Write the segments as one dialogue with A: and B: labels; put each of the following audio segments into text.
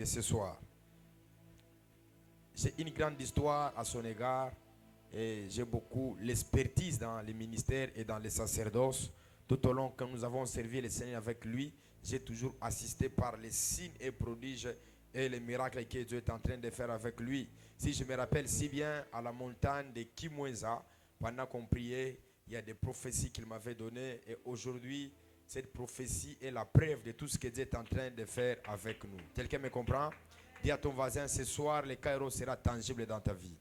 A: Et ce soir, j'ai une grande histoire à son égard et j'ai beaucoup l'expertise dans les ministères et dans les sacerdoces. Tout au long que nous avons servi le Seigneur avec lui, j'ai toujours assisté par les signes et prodiges et les miracles que Dieu est en train de faire avec lui. Si je me rappelle si bien, à la montagne de Kimweza, pendant qu'on priait, il y a des prophéties qu'il m'avait données et aujourd'hui, cette prophétie est la preuve de tout ce que Dieu est en train de faire avec nous. Quelqu'un me comprend? Dis à ton voisin, ce soir, le Kairos sera tangible dans ta vie.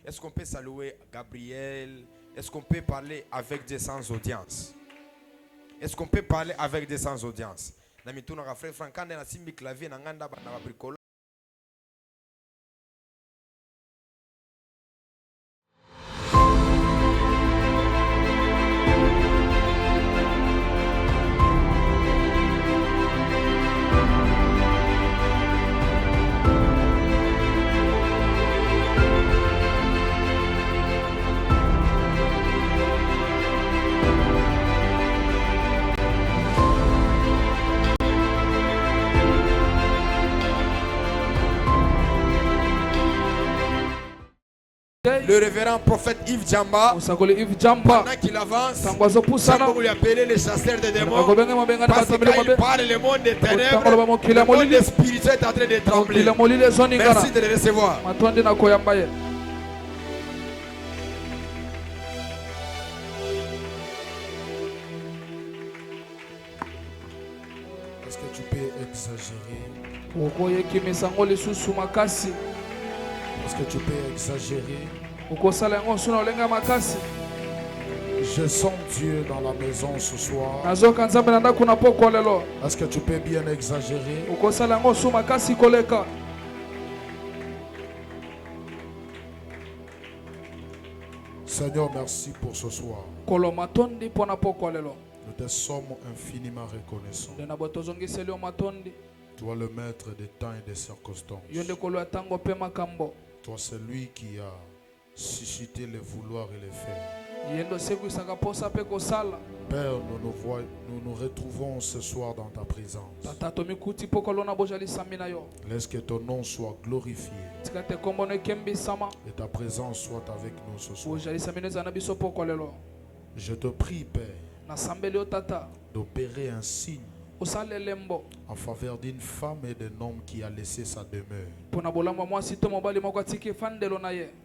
A: Est-ce qu'on peut saluer Gabriel? Est-ce qu'on peut parler avec des sans audience? Est-ce qu'on peut parler avec des sans audience? Le révérend prophète Yves Djamba, pendant qu'il avance, Sambo lui appelait le chasseur des démons, parce que quand il parle, le monde des ténèbres, le monde des spirituels est en train de trembler. Merci de le recevoir.
B: Est-ce que tu peux exagérer? Est-ce que tu peux exagérer? Je sens Dieu dans la maison ce soir. Est-ce que tu peux bien exagérer? Seigneur, merci pour ce soir. Nous te sommes infiniment reconnaissants. Toi le maître des temps et des circonstances. Toi c'est lui qui a suscité le vouloir et le faire. Père, nous nous retrouvons ce soir dans ta présence. Laisse que ton nom soit glorifié et ta présence soit avec nous ce soir. Je te prie, Père, d'opérer un signe en faveur d'une femme et d'un homme qui a laissé sa demeure,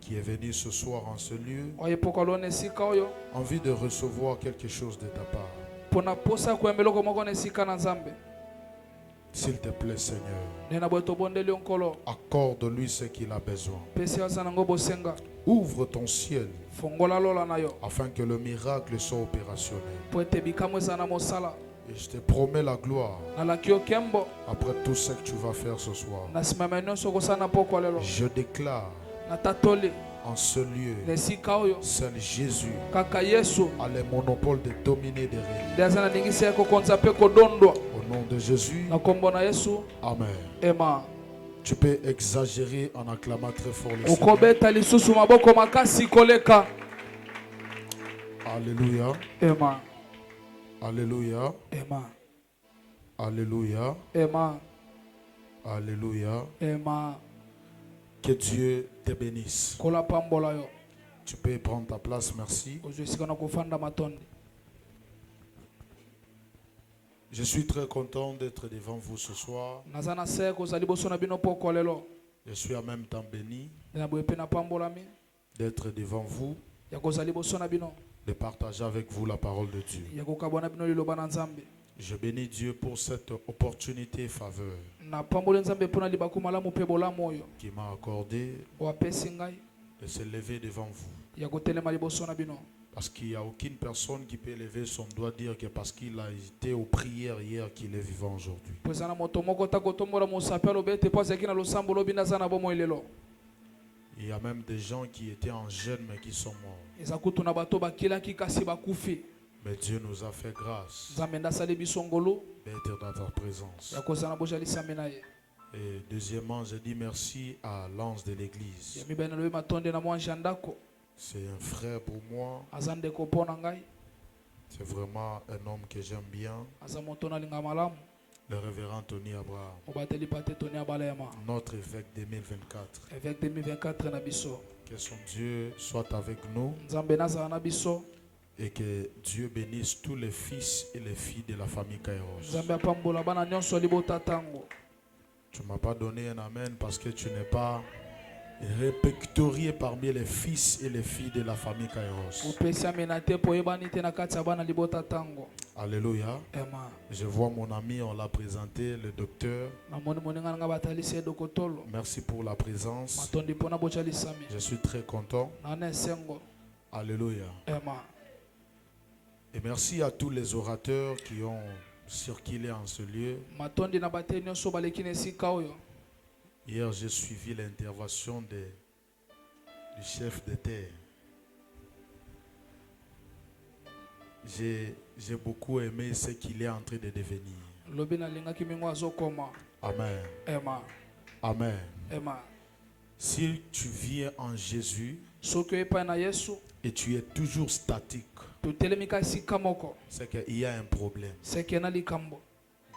B: qui est venu ce soir en ce lieu, envie de recevoir quelque chose de ta part. S'il te plaît, Seigneur, accorde-lui ce qu'il a besoin. Ouvre ton ciel afin que le miracle soit opérationnel. Et je te promets la gloire après tout ce que tu vas faire ce soir. Je déclare en ce lieu, seul Jésus a le monopole de dominer des règnes. Au nom de Jésus, Amen. Tu peux exagérer en acclamant très fort le Seigneur. Alléluia.
C: Amen.
B: Alléluia.
C: Amen.
B: Alléluia.
C: Amen.
B: Alléluia.
C: Amen.
B: Que Dieu te bénisse. Tu peux prendre ta place, merci. Je suis très content d'être devant vous ce soir. Je suis en même temps béni d'être devant vous, de partager avec vous la parole de Dieu. Je bénis Dieu pour cette opportunité et faveur qui m'a accordé de se lever devant vous. Parce qu'il n'y a aucune personne qui peut lever son doigt dire que parce qu'il a été aux prières hier qu'il est vivant aujourd'hui. Il y a même des gens qui étaient en jeûne mais qui sont morts. Mais Dieu nous a fait grâce d'être dans ta présence. Et deuxièmement, je dis merci à l'ange de l'église. C'est un frère pour moi. C'est vraiment un homme que j'aime bien. Le révérend Tony Abraham, notre évêque 2024. Que son Dieu soit avec nous et que Dieu bénisse tous les fils et les filles de la famille Kairos. Tu ne m'as pas donné un amen parce que tu n'es pas répertorié parmi les fils et les filles de la famille Kairos. Alléluia. Je vois mon ami, on l'a présenté, le docteur. Merci pour la présence. Je suis très content. Alléluia. Et merci à tous les orateurs qui ont circulé en ce lieu. Hier, j'ai suivi l'intervention du chef de terre. J'ai beaucoup aimé ce qu'il est en train de devenir. Amen. Amen. Si tu viens en Jésus et tu es toujours statique, c'est qu'il y a un problème.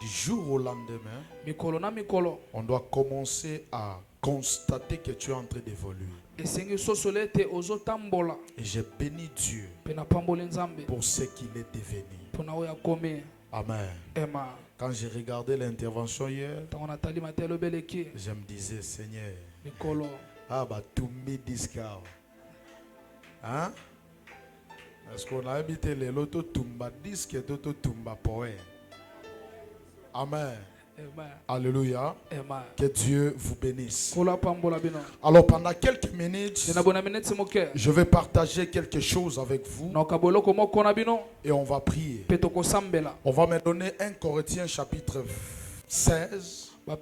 B: Du jour au lendemain, on doit commencer à constater que tu es en train d'évoluer. Et j'ai béni Dieu pour ce qu'il est devenu. Amen. Quand j'ai regardé l'intervention hier, je me disais, Seigneur, tout me discard. Hein? Est-ce qu'on a habité les lotos tumba disque et toto tumba poème? Amen. Amen. Alléluia. Amen. Que Dieu vous bénisse. Alors pendant quelques minutes, je vais partager quelque chose avec vous et on va prier. On va me donner 1 Corinthiens chapitre 16 du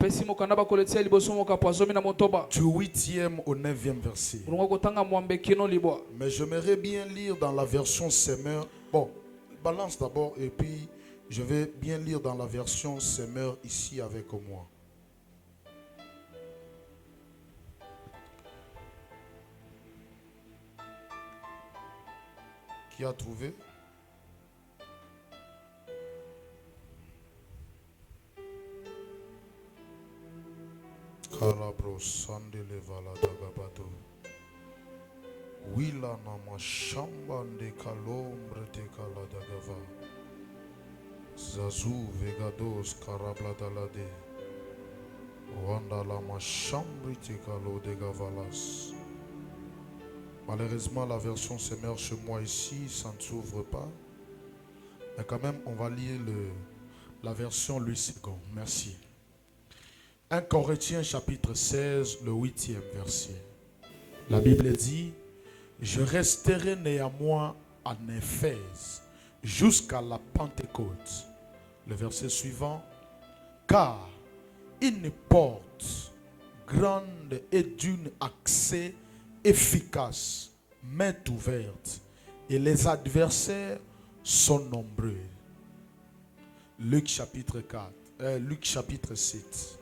B: 8e au 9e verset. Mais j'aimerais bien lire dans la version Semeur. Bon, balance d'abord et puis je vais bien lire dans la version Semeur ici avec moi. Qui a trouvé? Kalabro sandele vala dagabato. Wila nama shamba de kalombre de kaladagava. Zazu vegados karabladalade. Wanda lama chambre de kalo de gavalas. Malheureusement, la version Semeur chez moi ici, ça ne s'ouvre pas. Mais quand même, on va lire la version Louis II. Merci. 1 Corinthiens chapitre 16, le 8e verset. La Bible dit, je resterai néanmoins en Éphèse jusqu'à la Pentecôte. Le verset suivant, car une porte grande et d'une accès efficace m'est ouverte et les adversaires sont nombreux. Luc chapitre 4. Luc chapitre 7.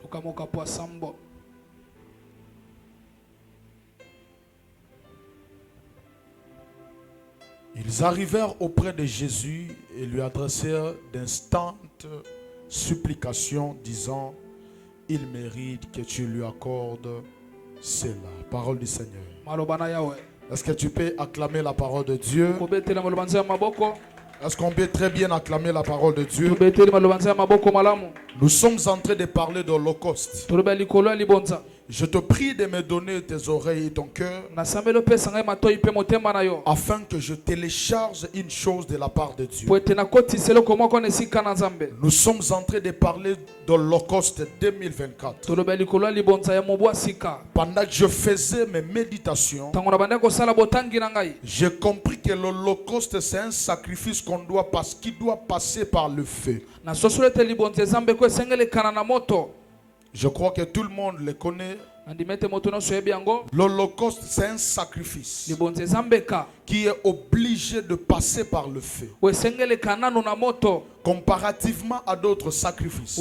B: Ils arrivèrent auprès de Jésus et lui adressèrent d'instantes supplications, disant, il mérite que tu lui accordes cela. Parole du Seigneur. Est-ce que tu peux acclamer la parole de Dieu? Est-ce qu'on peut très bien acclamer la parole de Dieu? Nous sommes en train de parler de l'Holocauste. Je te prie de me donner tes oreilles et ton cœur afin que je télécharge une chose de la part de Dieu. Nous sommes en train de parler de l'Holocauste 2024. Pendant que je faisais mes méditations, j'ai compris que l'Holocauste c'est un sacrifice qui doit passer par le feu. Je crois que tout le monde le connaît. L'Holocauste, c'est un sacrifice qui est obligé de passer par le feu. Comparativement à d'autres sacrifices.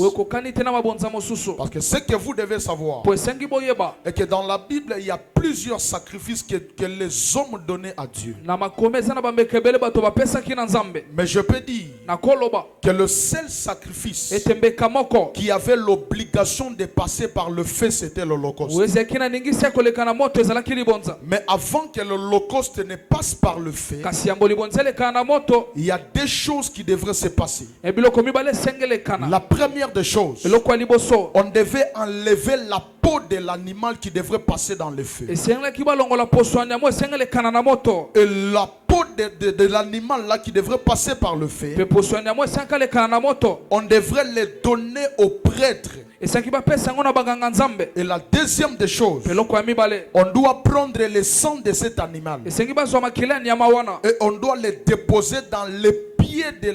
B: Parce que ce que vous devez savoir est que dans la Bible, il y a plusieurs sacrifices que les hommes donnaient à Dieu. Mais je peux dire que le seul sacrifice qui avait l'obligation de passer par le feu, c'était l'Holocauste. Mais avant que l'Holocauste ne passe par le feu, il y a des choses qui devraient se passer. La première des choses, on devait enlever la peau de l'animal qui devrait passer dans le feu. Et la peau de l'animal là qui devrait passer par le feu, on devrait les donner au prêtre. Et la deuxième des choses, on doit prendre le sang de cet animal et on doit les déposer dans les pieds de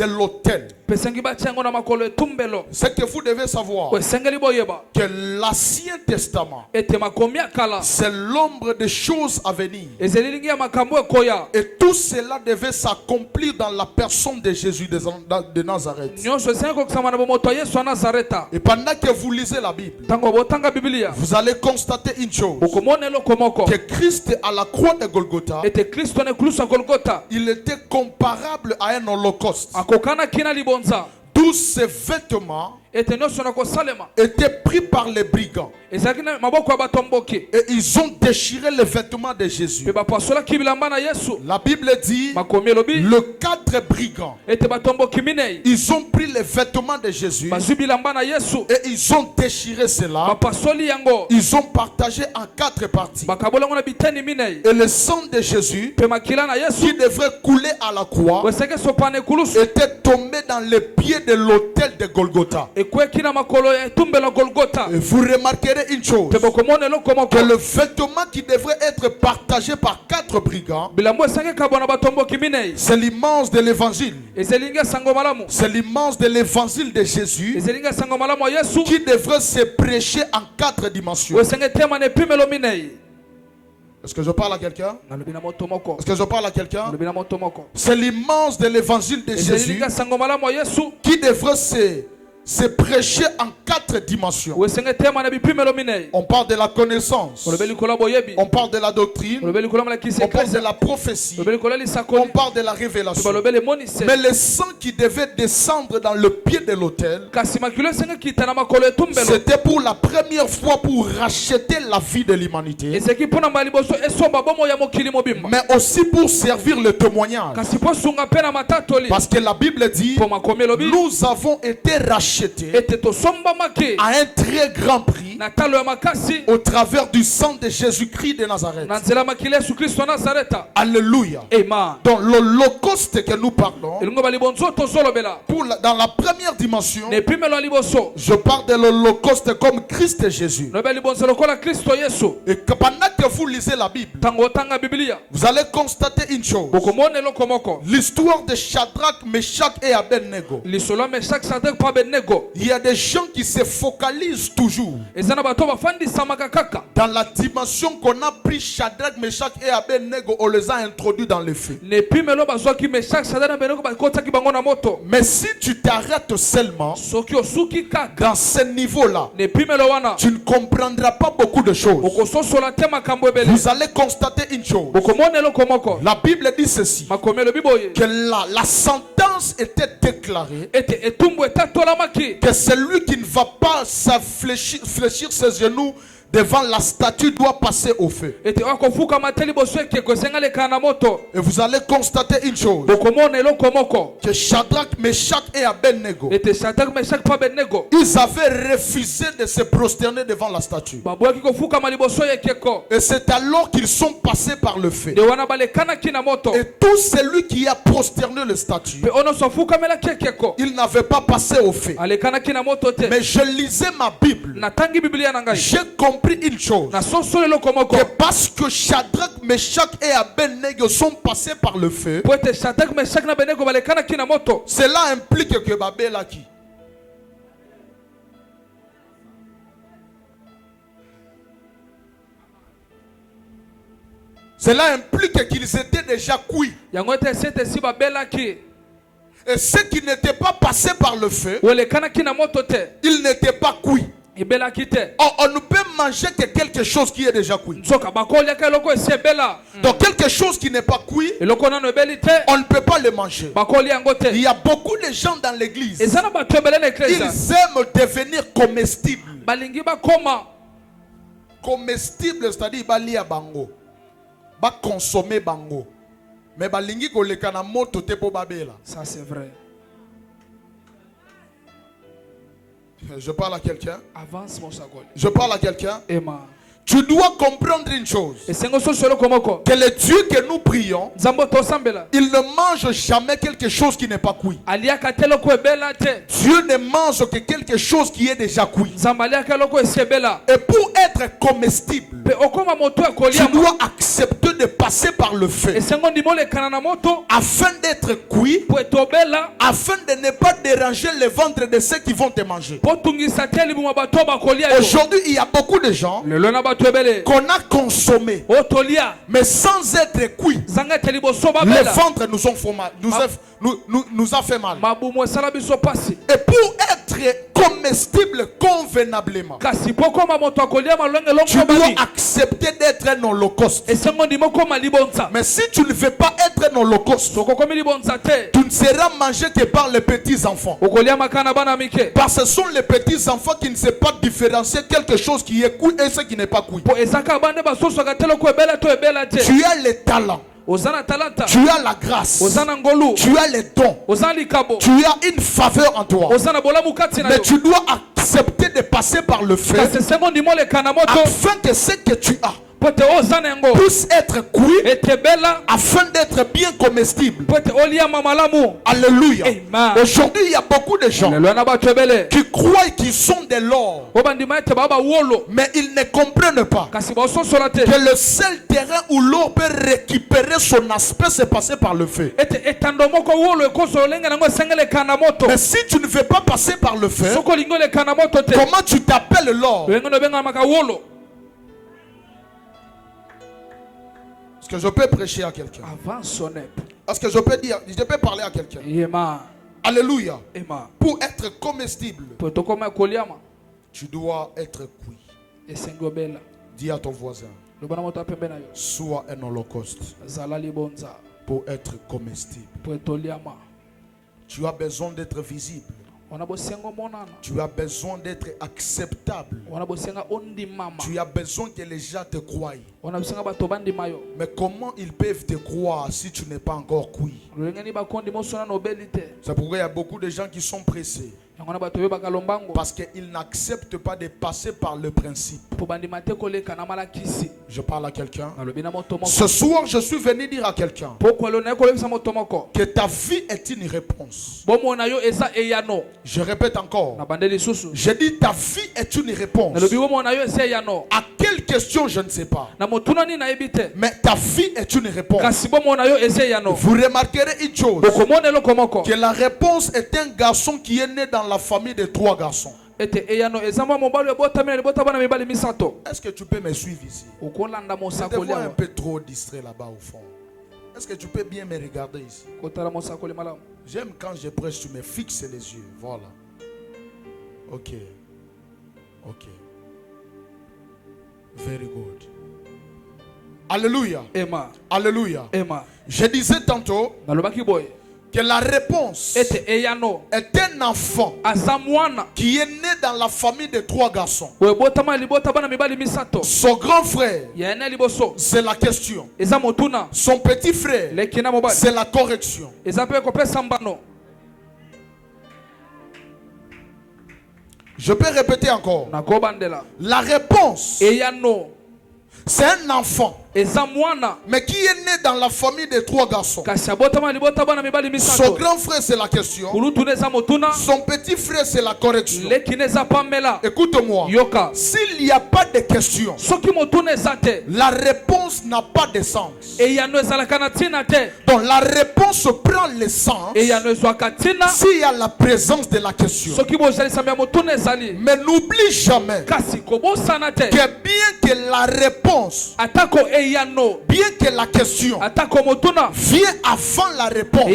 B: l'autel. Ce que vous devez savoir, que l'Ancien Testament, c'est l'ombre des choses à venir. Et tout cela devait s'accomplir dans la personne de Jésus de Nazareth. Et pendant que vous lisez la Bible, vous allez constater une chose, que Christ à la croix de Golgotha, il était comparable à un holocauste. Tous ces vêtements étaient pris par les brigands. Et ils ont déchiré les vêtements de Jésus. La Bible dit, le 4 brigands, ils ont pris les vêtements de Jésus et ils ont déchiré cela. Ils ont partagé en 4 parties. Et le sang de Jésus, qui devrait couler à la croix, était tombé dans les pieds de l'autel de Golgotha. Et vous remarquerez une chose, que le vêtement qui devrait être partagé par 4 brigands, c'est l'immense de l'évangile. C'est l'immense de l'évangile de Jésus qui devrait se prêcher en 4 dimensions. Est-ce que je parle à quelqu'un? Est-ce que je parle à quelqu'un? C'est l'immense de l'évangile de Jésus qui devrait se prêcher en 4 dimensions. On parle de la connaissance, on parle de la doctrine, on parle de la prophétie, on parle de la révélation. Mais le sang qui devait descendre dans le pied de l'autel, c'était pour la première fois pour racheter la vie de l'humanité, mais aussi pour servir le témoignage. Parce que la Bible dit, nous avons été rachetés à un très grand prix au travers du sang de Jésus-Christ de Nazareth. Alléluia. Dans l'holocauste que nous parlons, dans la première dimension, je parle de l'holocauste comme Christ et Jésus. Et que pendant que vous lisez la Bible, vous allez constater une chose, l'histoire de Shadrach, Meshach et Abednego. Il y a des gens qui se focalisent toujours dans la dimension qu'on a pris Shadrach, Meshach et Abednego, on les a introduits dans le feu. Mais si tu t'arrêtes seulement dans ce niveau-là, tu ne comprendras pas beaucoup de choses. Vous allez constater une chose. La Bible dit ceci, que la sentence était déclarée, que celui qui ne va pas fléchir ses genoux devant la statue doit passer au feu. Et vous allez constater une chose, que Shadrach, Meshach et Abednego, ils avaient refusé de se prosterner devant la statue. Et c'est alors qu'ils sont passés par le feu. Et tout celui qui a prosterné le statue, il n'avait pas passé au feu. Mais je lisais ma Bible, j'ai compris une chose, que parce que Shadrach, Meshach et Abednego sont passés par le feu, cela implique que Babel a qui? Cela implique qu'ils étaient déjà cuits. Et ceux qui n'étaient pas passés par le feu, ils n'étaient pas cuits. On ne peut manger que quelque chose qui est déjà cuit. Donc quelque chose qui n'est pas cuit, on ne peut pas le manger. Il y a beaucoup de gens dans l'église, ils aiment devenir comestibles. Comestible, c'est-à-dire balia bango, ba consommer bango, mais balingi koleka na moto te po babela.
C: Ça c'est vrai.
B: Je parle à quelqu'un.
C: Avance mon sagol.
B: Je parle à quelqu'un.
C: Emma.
B: Tu dois comprendre une chose. Que le Dieu que nous prions, il ne mange jamais quelque chose qui n'est pas cuit. Dieu ne mange que quelque chose qui est déjà cuit. Et pour être comestible, tu dois accepter de passer par le feu afin d'être cuit, afin de ne pas déranger le ventre de ceux qui vont te manger. Aujourd'hui, il y a beaucoup de gens qu'on a consommé, mais sans être cuit. Le ventre nous a fait mal. Et pour être comestible convenablement, tu dois accepter d'être un holocauste. Mais si tu ne veux pas être un holocauste, tu ne seras mangé que par les petits enfants. Parce que ce sont les petits enfants qui ne savent pas différencier quelque chose qui est cuit et ce qui n'est pas cuit. Tu as les talents, tu as la grâce, tu as les dons, tu as une faveur en toi, mais tu dois accepter de passer par le feu afin que ce que tu as puisse être cuit afin d'être bien comestible. Alléluia. Aujourd'hui, il y a beaucoup de gens qui croient qu'ils sont de l'or, mais ils ne comprennent pas que le seul terrain où l'or peut récupérer son aspect, c'est passer par le feu. Mais si tu ne veux pas passer par le feu, comment tu t'appelles l'or? Est-ce que je peux prêcher à quelqu'un? Est-ce que je peux dire, je peux parler à quelqu'un? Alléluia. Pour être comestible, tu dois être cuit. Dis à ton voisin, sois un holocauste pour être comestible. Tu as besoin d'être visible. Tu as besoin d'être acceptable. Tu as besoin que les gens te croient. Mais comment ils peuvent te croire si tu n'es pas encore cuit? C'est pourquoi il y a beaucoup de gens qui sont pressés, parce qu'ils n'acceptent pas de passer par le principe. Je parle à quelqu'un. Ce soir, je suis venu dire à quelqu'un que ta vie est une réponse. Je répète encore. Je dis ta vie est une réponse. À quelle question, je ne sais pas. Mais ta vie est une réponse. Vous remarquerez une chose, que la réponse est un garçon qui est né dans la famille de 3 garçons. Est-ce que tu peux me suivre ici? Je te vois un peu trop distrait là-bas au fond. Est-ce que tu peux bien me regarder ici? J'aime quand je prêche, tu me fixes les yeux. Voilà. Ok. Ok. Very good. Alléluia. Alléluia. Je disais tantôt que la réponse est un enfant qui est né dans la famille de 3 garçons. Son grand frère, c'est la question. Son petit frère, c'est la correction. Je peux répéter encore. La réponse, c'est un enfant, mais qui est né dans la famille de 3 garçons. Son grand frère, c'est la question. Son petit frère, c'est la correction. Écoute-moi. S'il n'y a pas de question, la réponse n'a pas de sens. Donc la réponse prend le sens s'il y a la présence de la question. Mais n'oublie jamais que bien que la réponse bien que la question vient avant la réponse,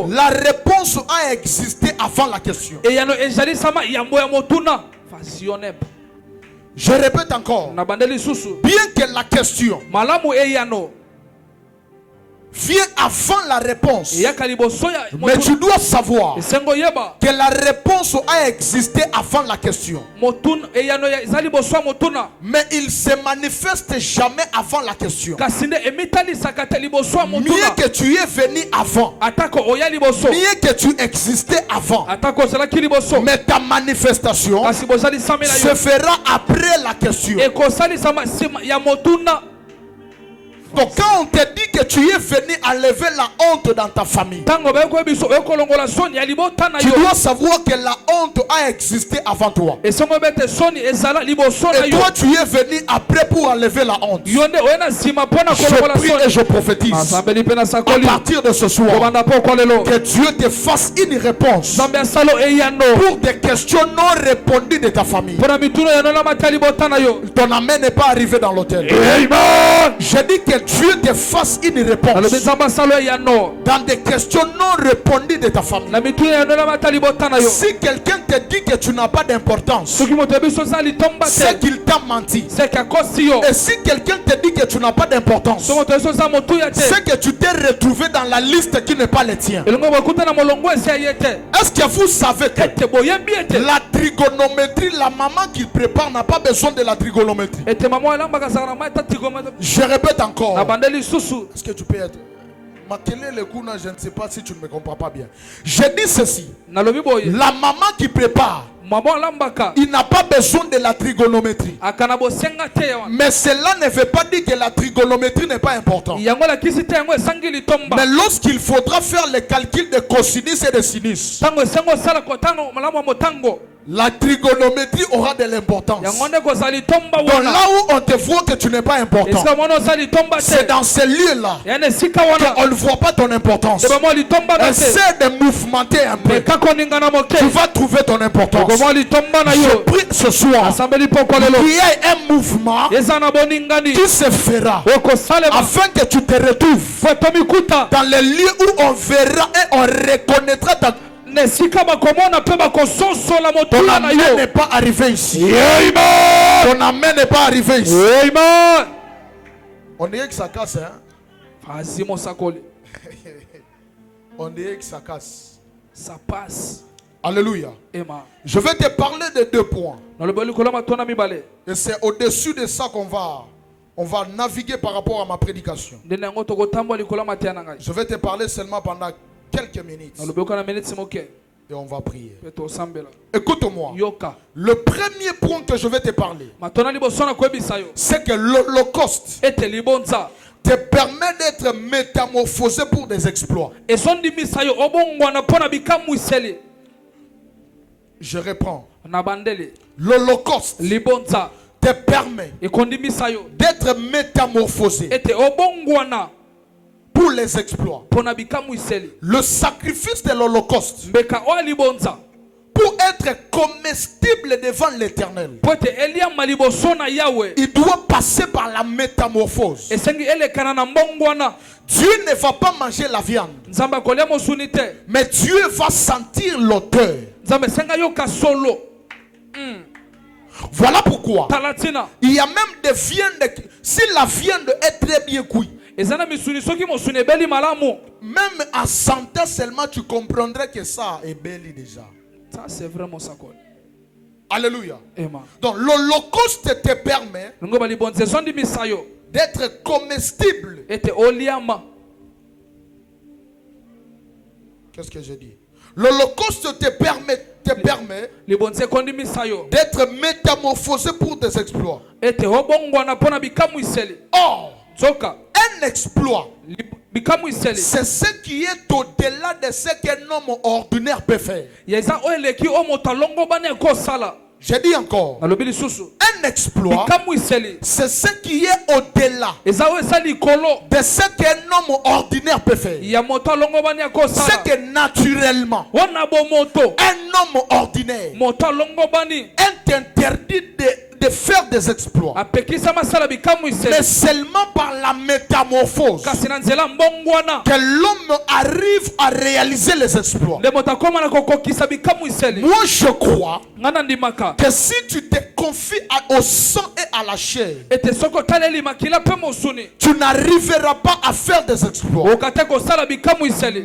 B: la réponse a existé avant la question. Je répète encore, bien que la question vient avant la réponse, mais tu dois savoir que la réponse a existé avant la question. Mais il se manifeste jamais avant la question. Mieux que tu es venu avant, mieux que tu existais avant, mais ta manifestation se fera après la question. Donc quand on te dit que tu es venu enlever la honte dans ta famille, tu dois savoir que la honte a existé avant toi. Et toi tu es venu après pour enlever la honte. Je prie et je prophétise à partir de ce soir que Dieu te fasse une réponse pour des questions non répondues de ta famille. Ton amen n'est pas arrivé dans l'hôtel. Je dis que Dieu te fasse une réponse dans des questions non répondues de ta famille. Si quelqu'un te dit que tu n'as pas d'importance, c'est qu'il t'a menti. Et si quelqu'un te dit que tu n'as pas d'importance, c'est que tu t'es retrouvé dans la liste qui n'est pas le tien. Est-ce que vous savez que la trigonométrie, la maman qui prépare n'a pas besoin de la trigonométrie? Je répète encore. Est-ce que tu peux être je ne sais pas si tu ne me comprends pas bien. Je dis ceci. La maman qui prépare, il n'a pas besoin de la trigonométrie. Mais cela ne veut pas dire que la trigonométrie n'est pas importante. Mais lorsqu'il faudra faire les calculs de cosinus et de sinus, la trigonométrie aura de l'importance. Donc là où on te voit que tu n'es pas important, c'est dans ces lieux-là qu'on ne voit pas ton importance. Essaie de mouvementer un peu. Tu vas trouver ton importance. Je prie ce soir qu'il y ait un mouvement qui se fera afin que tu te retrouves dans les lieux où on verra et on reconnaîtra ta... Ton amen n'est pas arrivé ici. Ton amen n'est pas arrivé ici. On dirait que ça casse, hein? On dirait que ça casse.
C: Ça passe.
B: Alléluia. Je vais te parler de 2 points. Et c'est au-dessus de ça qu'on va naviguer par rapport à ma prédication. Je vais te parler seulement pendant quelques minutes. Et on va prier. Écoute-moi. Le premier point que je vais te parler, c'est que l'Holocauste te permet d'être métamorphosé pour des exploits. Je reprends. L'Holocauste te permet d'être métamorphosé pour les exploits. Le sacrifice de l'Holocauste, pour être comestible devant l'Éternel, il doit passer par la métamorphose. Dieu ne va pas manger la viande, mais Dieu va sentir l'odeur. Voilà pourquoi il y a même des viandes, si la viande est très bien cuite, même en sentant seulement tu comprendrais que ça est belle déjà.
C: Ça c'est vraiment ça.
B: Alléluia. Donc l'Holocauste te permet d'être comestible. Qu'est-ce que j'ai dit? L'Holocauste te permet d'être métamorphosé pour des exploits. Or, un exploit, c'est ce qui est au-delà de ce qu'un homme ordinaire peut faire. J'ai dit encore, un exploit, c'est ce qui est au-delà de ce qu'un homme ordinaire peut faire. C'est que naturellement, un homme ordinaire est interdit de faire des exploits. Mais seulement par la métamorphose que l'homme arrive à réaliser les exploits. Moi je crois que si tu te confies au sang et à la chair, tu n'arriveras pas à faire des exploits.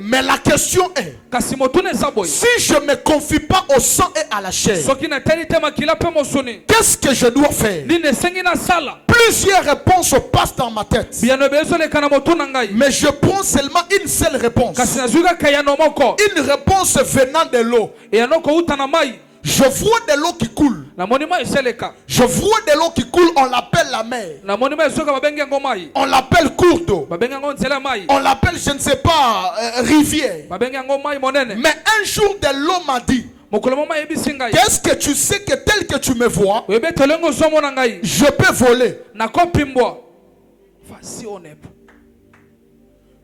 B: Mais la question est, si je ne me confie pas au sang et à la chair, qu'est-ce que je dois faire? Plusieurs réponses passent dans ma tête, mais je prends seulement une seule réponse. Une réponse venant de l'eau. Je vois de l'eau qui coule. Je vois de l'eau qui coule, on l'appelle la mer. On l'appelle cours d'eau. On l'appelle, je ne sais pas, rivière. Mais un jour de l'eau m'a dit, qu'est-ce que tu sais que tel que tu me vois, je peux voler.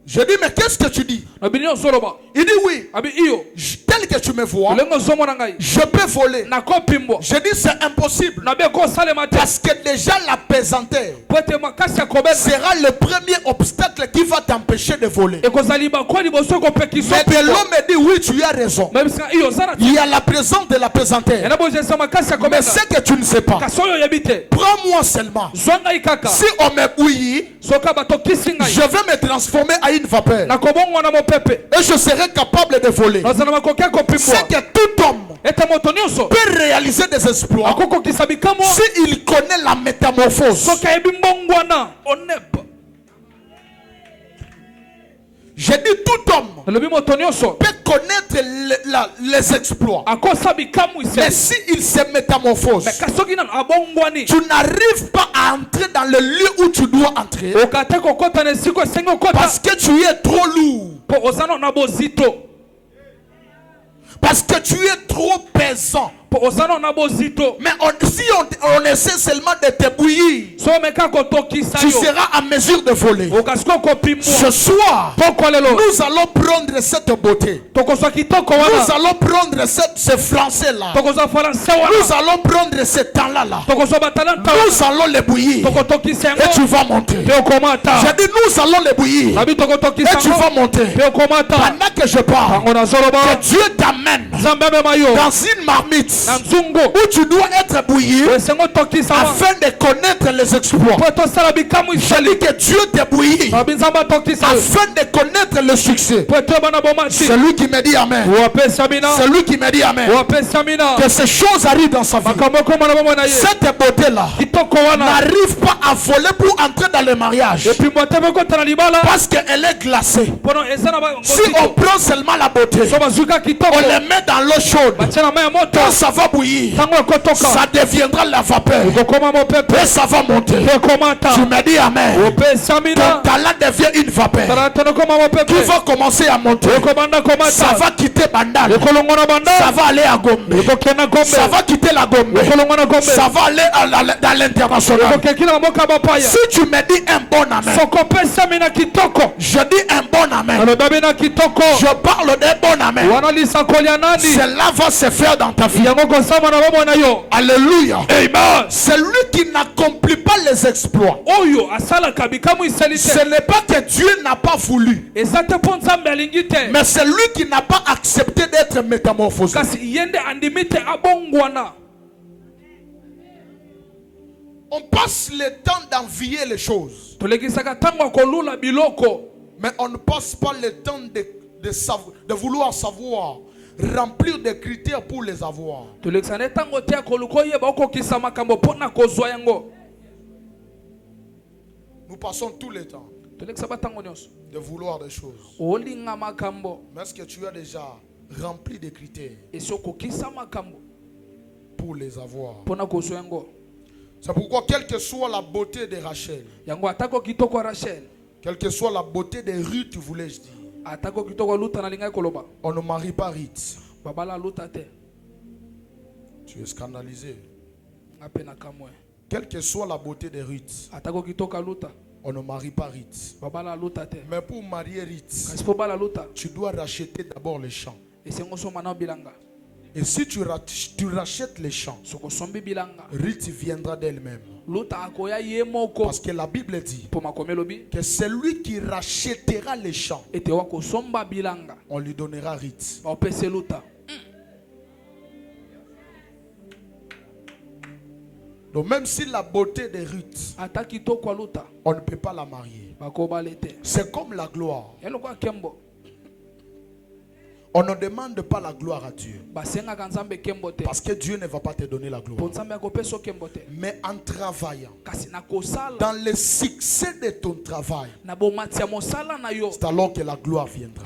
B: Je dis, mais qu'est-ce que tu dis? Il dit oui. Tel que tu me vois, je peux voler. Je dis, c'est impossible. Parce que déjà la pesanteur sera le premier obstacle qui va t'empêcher de voler. Mais de l'homme me dit, oui, tu as raison. Il y a la présence de la pesanteur. Mais ce que tu ne sais pas, prends-moi seulement. Si on me bouillit, je vais me transformer à une vapeur. Et je serai capable de voler. C'est que tout homme peut réaliser des exploits s'il connaît la métamorphose. J'ai dit tout homme peut connaître les exploits. Mais s'il se métamorphose, tu n'arrives pas à entrer dans le lieu où tu dois entrer parce que tu es trop lourd. Parce que tu es trop pesant. Mais si on essaie seulement de te bouillir, tu seras à mesure de voler. Ce soir, nous allons prendre cette beauté. Nous allons prendre ce français-là. Nous allons prendre ce temps-là. Nous allons les bouillir. Et tu vas monter. J'ai dit nous allons les bouillir. Et tu vas monter. Pendant que je parle, que Dieu t'amène dans une marmite où tu dois être bouilli afin de connaître les exploits. Je dis que Dieu t'a bouilli afin de connaître le succès. C'est lui qui me dit amen. C'est lui qui me dit amen. Que ces choses arrivent dans sa vie. Cette beauté-là n'arrive pas à voler pour entrer dans le mariage parce qu'elle est glacée. Si on prend seulement la beauté, on les met dans l'eau chaude, quand ça va bouillir, ça deviendra la vapeur et ça va monter. Tu me dis amen. Ton talent devient une vapeur qui va commencer à monter. Ça va quitter Bandal, ça va aller à Gombe, ça va quitter la Gombe, ça va aller dans l'international. Si tu me dis un bon amen, je dis un bon amen, je parle d'un bon amen, cela va se faire dans ta vie. Alléluia. Amen. Celui qui n'accomplit pas les exploits, ce n'est pas que Dieu n'a pas voulu, mais c'est lui qui n'a pas accepté d'être métamorphosé. On passe le temps d'envier les choses, mais on ne passe pas le temps de vouloir savoir, remplir des critères pour les avoir. Nous passons tout le temps de vouloir des choses. Mais est-ce que tu as déjà rempli des critères pour les avoir? C'est pourquoi quelle que soit la beauté de Rachel, quelle que soit la beauté de Ruth, voulais-je dire, on ne marie pas Ruth. Tu es scandalisé. Quelle que soit la beauté de Ruth, on ne marie pas Ruth. Mais pour marier Ruth, tu dois racheter d'abord les champs. Et si tu rachètes les champs, Ruth viendra d'elle-même. Parce que la Bible dit que celui qui rachètera les champs, on lui donnera Ruth. Donc même si la beauté de Ruth, on ne peut pas la marier. C'est comme la gloire. On ne demande pas la gloire à Dieu. Parce que Dieu ne va pas te donner la gloire. Mais en travaillant, dans le succès de ton travail, c'est alors que la gloire viendra.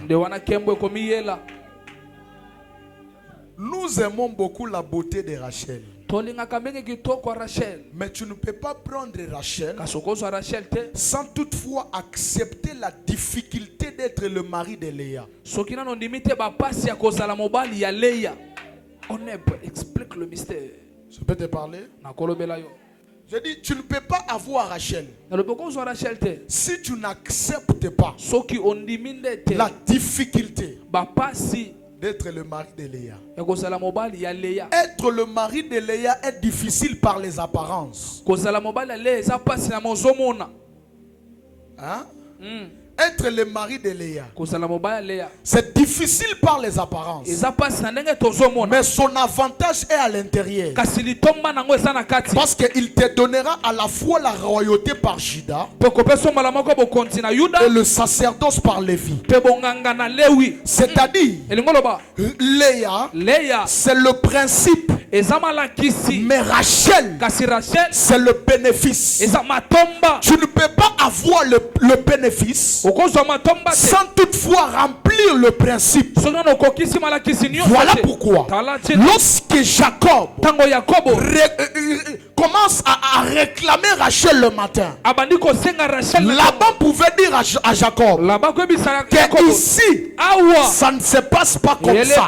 B: Nous aimons beaucoup la beauté de Rachel. Mais tu ne peux pas prendre Rachel sans toutefois accepter la difficulté d'être le mari de Léa.
C: Explique le mystère.
B: Je peux te parler? Je dis, tu ne peux pas avoir Rachel si tu n'acceptes pas la difficulté d'être le mari de Léa. Être le mari de Léa est difficile par les apparences. Hein? Être le mari de Léa, c'est difficile par les apparences. Mais son avantage est à l'intérieur. Parce qu'il te donnera à la fois la royauté par Juda et le sacerdoce par Lévi. C'est-à-dire, Léa, c'est le principe. Mais Rachel, c'est le bénéfice. Tu ne peux pas avoir le bénéfice sans toutefois remplir le principe. Voilà pourquoi lorsque Jacob commence à réclamer Rachel le matin, Laban pouvait dire à Jacob que ici ça ne se passe pas comme ça,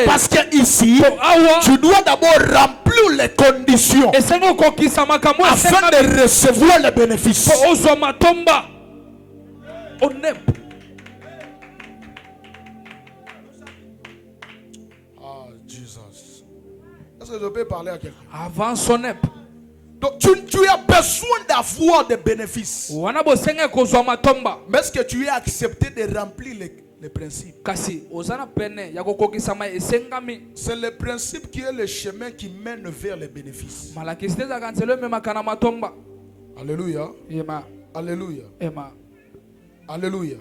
B: parce que ici tu dois d'abord remplir les conditions afin de recevoir les bénéfices. Jesus. Est-ce que je peux parler à quelqu'un?
C: Avant son ep.
B: Donc tu as besoin d'avoir des bénéfices. Mais est-ce que tu es accepté de remplir les principes? C'est le principe qui est le chemin qui mène vers les bénéfices. Alléluia. Alléluia. Alléluia.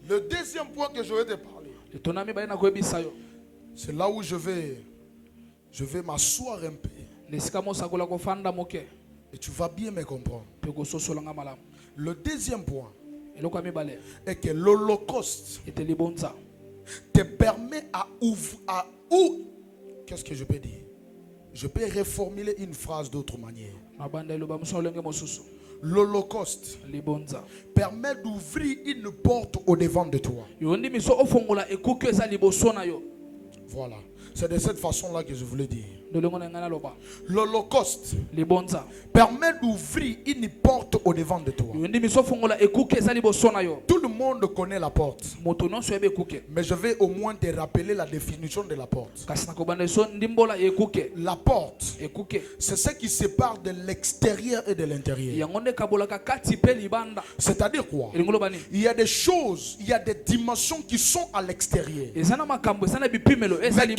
B: Le deuxième point que je vais te parler, c'est là où je vais m'asseoir un peu. Et tu vas bien me comprendre. Le deuxième point est que l'Holocauste te permet qu'est-ce que je peux dire? Je peux reformuler une phrase d'autre manière. L'Holocauste permet d'ouvrir une porte au devant de toi. Voilà. C'est de cette façon-là que je voulais dire. L'Holocauste permet d'ouvrir une porte au devant de toi. Tout le monde connaît la porte. Mais je vais au moins te rappeler la définition de la porte. La porte, c'est ce qui sépare de l'extérieur et de l'intérieur. C'est-à-dire quoi? Il y a des choses, il y a des dimensions qui sont à l'extérieur, mais qui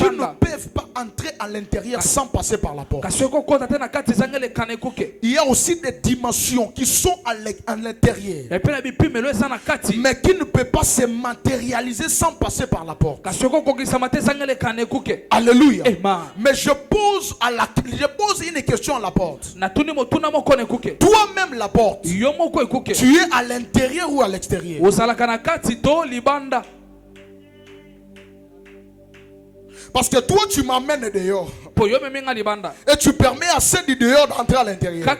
B: ne peuvent pas entrer à l'intérieur sans passer par la porte. Il y a aussi des dimensions qui sont à l'intérieur, mais qui ne peuvent pas se matérialiser sans passer par la porte. Alléluia. Mais je pose une question à la porte. Toi-même la porte, tu es à l'intérieur ou à l'extérieur? Parce que toi tu m'amènes dehors et tu permets à ceux du dehors d'entrer à l'intérieur. Et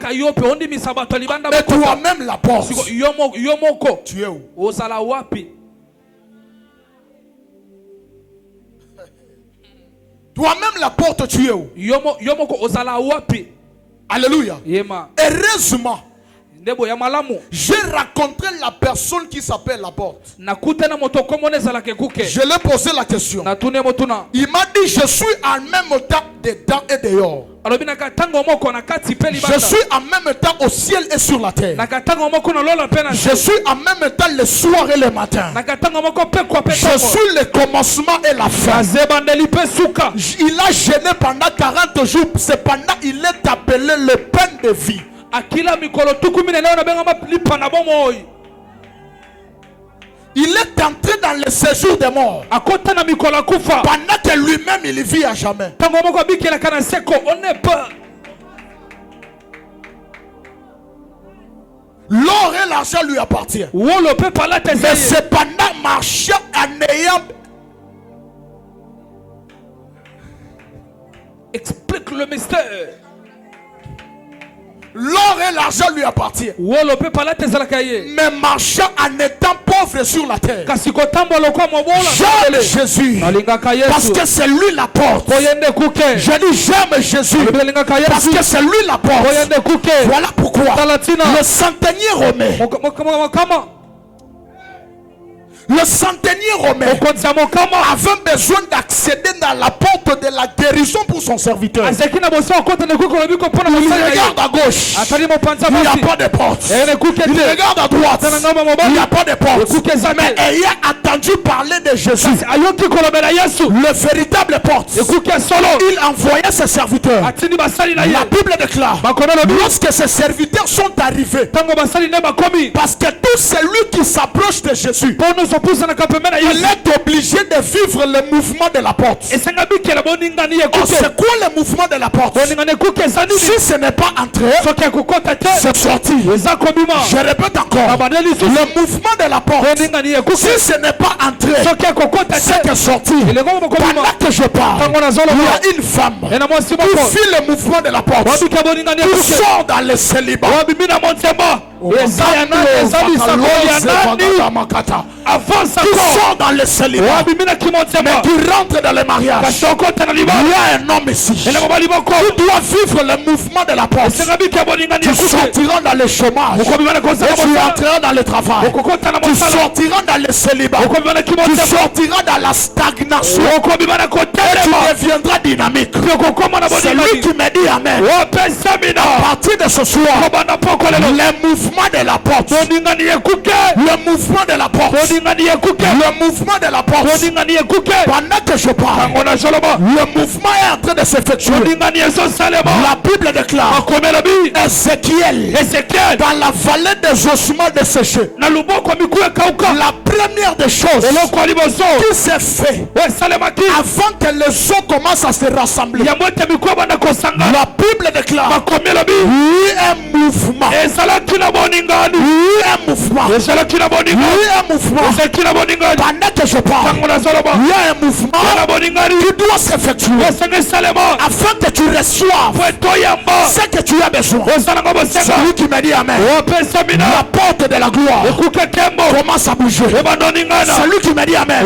B: toi-même la porte, tu es où? Toi-même la porte, tu es où? Alléluia. Heureusement, J'ai rencontré la personne qui s'appelle la porte. Je lui ai posé la question. Il m'a dit, je suis en même temps dedans et dehors. Je suis en même temps au ciel et sur la terre. Je suis en même temps le soir et le matin. Je suis le commencement et la fin. Il a gêné pendant 40 jours. Cependant, il est appelé le pain de vie. Il est entré dans le séjour des morts. Pendant que lui-même il vit à jamais. L'or et l'argent lui appartiennent. Mais cependant, marchant en ayant.
C: Explique le mystère.
B: L'or et l'argent lui appartiennent. Mais marchant en étant pauvre sur la terre. J'aime Jésus. Parce que c'est lui la porte. Je dis j'aime Jésus. Parce que c'est lui la porte. Voilà pourquoi le centenier romain. Le centenier romain avait besoin d'accéder dans la porte de la guérison pour son serviteur. Il regarde à gauche, il n'y a pas de porte. Il regarde à droite, il n'y a pas de porte. Mais ayant entendu parler de Jésus, le véritable porte, il envoyait ses serviteurs. La Bible déclare, lorsque ses serviteurs sont arrivés, parce que tout celui qui s'approche de Jésus, il est obligé de vivre le mouvement de la porte. Oh, c'est quoi le mouvement de la porte? Si ce n'est pas entrer, c'est sortir. Je répète encore, le mouvement de la porte, si ce n'est pas entrer, c'est que sortir. Pendant que je parle, il y a une femme qui fit le mouvement de la porte, qui sort dans le célibat. Qui sort dans le célibat, mais qui rentre dans le mariage. Il y a un homme ici qui doit vivre le mouvement de la porte. Tu sortiras dans le chômage, et tu entreras dans le travail. Tu sortiras dans le célibat, tu sortiras dans la stagnation, et tu deviendras dynamique. C'est lui qui me dit amen. À partir de ce soir, le mouvement de la porte, le mouvement de la porte, le mouvement de la porte, pendant que je parle, le mouvement est en train de s'effectuer. La Bible déclare, Ézéchiel, dans la vallée des ossements desséchés, la première des choses qui s'est fait avant que les eaux commencent à se rassembler, la Bible déclare, un mouvement, pendant que je parle, il y a un mouvement qui doit s'effectuer afin que tu reçoives ce que tu as besoin. Celui qui me dit amen, la porte de la gloire commence à bouger. Celui qui me dit amen,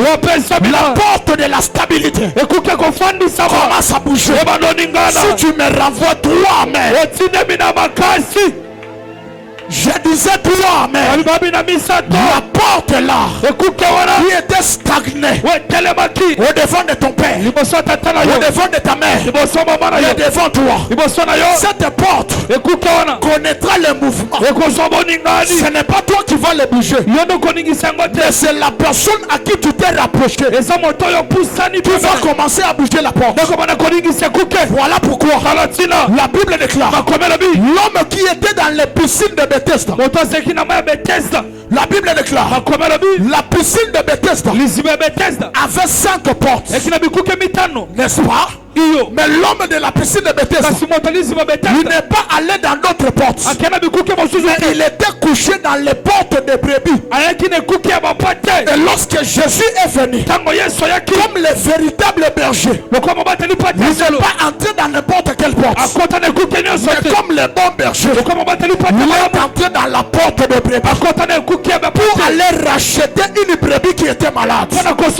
B: la porte de la stabilité commence à bouger. Si tu me renvoies toi, amen, je disais toi, mais la porte là qui était stagnée au-devant de ton père, au-devant de ta mère, et devant toi, cette porte connaîtra le mouvement. Ce n'est pas toi qui vas le bouger, mais c'est la personne à qui tu t'es rapproché qui va commencer à bouger la porte. Voilà pourquoi la Bible déclare, l'homme qui était dans les piscines de Bethesda, la Bible déclare, la piscine de Bethesda avait 5 portes, n'est-ce pas? Mais l'homme de la piscine de Bethesda, il n'est pas allé dans d'autres portes, mais il était couché dans les portes des brebis. Et lorsque Jésus est venu comme le véritable berger, il n'est pas entré dans n'importe quelle porte, mais comme le bon berger, il est entré dans la porte de brebis pour aller racheter une brebis qui était malade. Pendant que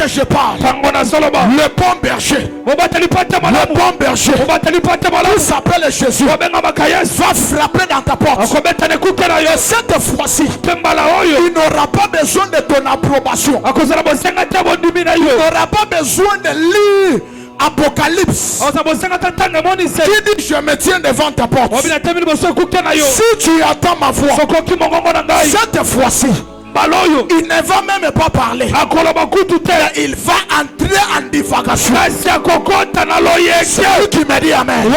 B: je parle, le bon berger, qui s'appelle Jésus, va frapper dans ta porte. Et cette fois-ci, il n'aura pas besoin de ton approbation. Il n'aura pas besoin de lire Apocalypse qui dit je me tiens devant ta porte. Si tu attends ma voix, cette fois-ci il ne va même pas parler. Il va entrer en divagation. Celui qui me dit amen,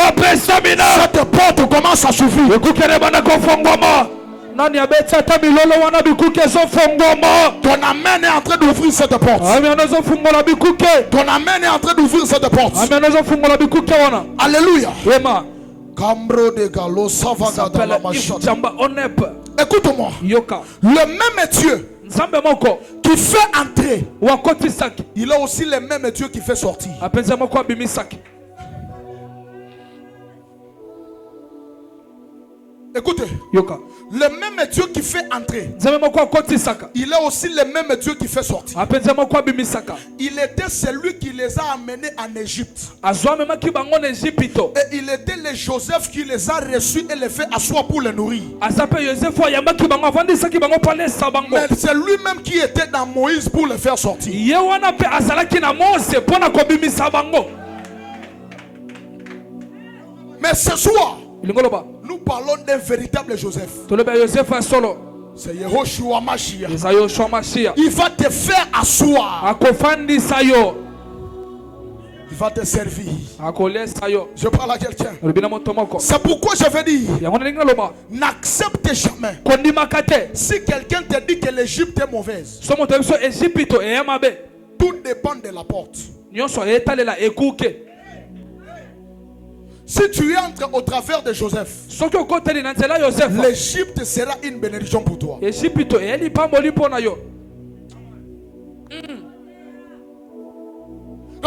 B: cette porte commence à s'ouvrir. Ton amen est en train d'ouvrir cette porte. Ton amen est en train d'ouvrir cette porte. Alléluia. Écoute-moi. Le même Dieu qui fait entrer, il a aussi le même Dieu qui fait sortir. Écoutez, le même Dieu qui fait entrer, il a aussi le même Dieu qui fait sortir. Il était celui qui les a amenés en Égypte. Et il était le Joseph qui les a reçus et les fait asseoir pour les nourrir. Mais c'est lui-même qui était dans Moïse pour les faire sortir. Mais ce soir, nous parlons d'un véritable Joseph. C'est Yehoshua Mashiach. Il va te faire asseoir. Il va te servir. Je parle à quelqu'un. C'est pourquoi je veux dire, n'accepte jamais. Si quelqu'un te dit que l'Égypte est mauvaise, tout dépend de la porte. Si tu entres au travers de Joseph, l'Égypte sera une bénédiction pour toi. Donc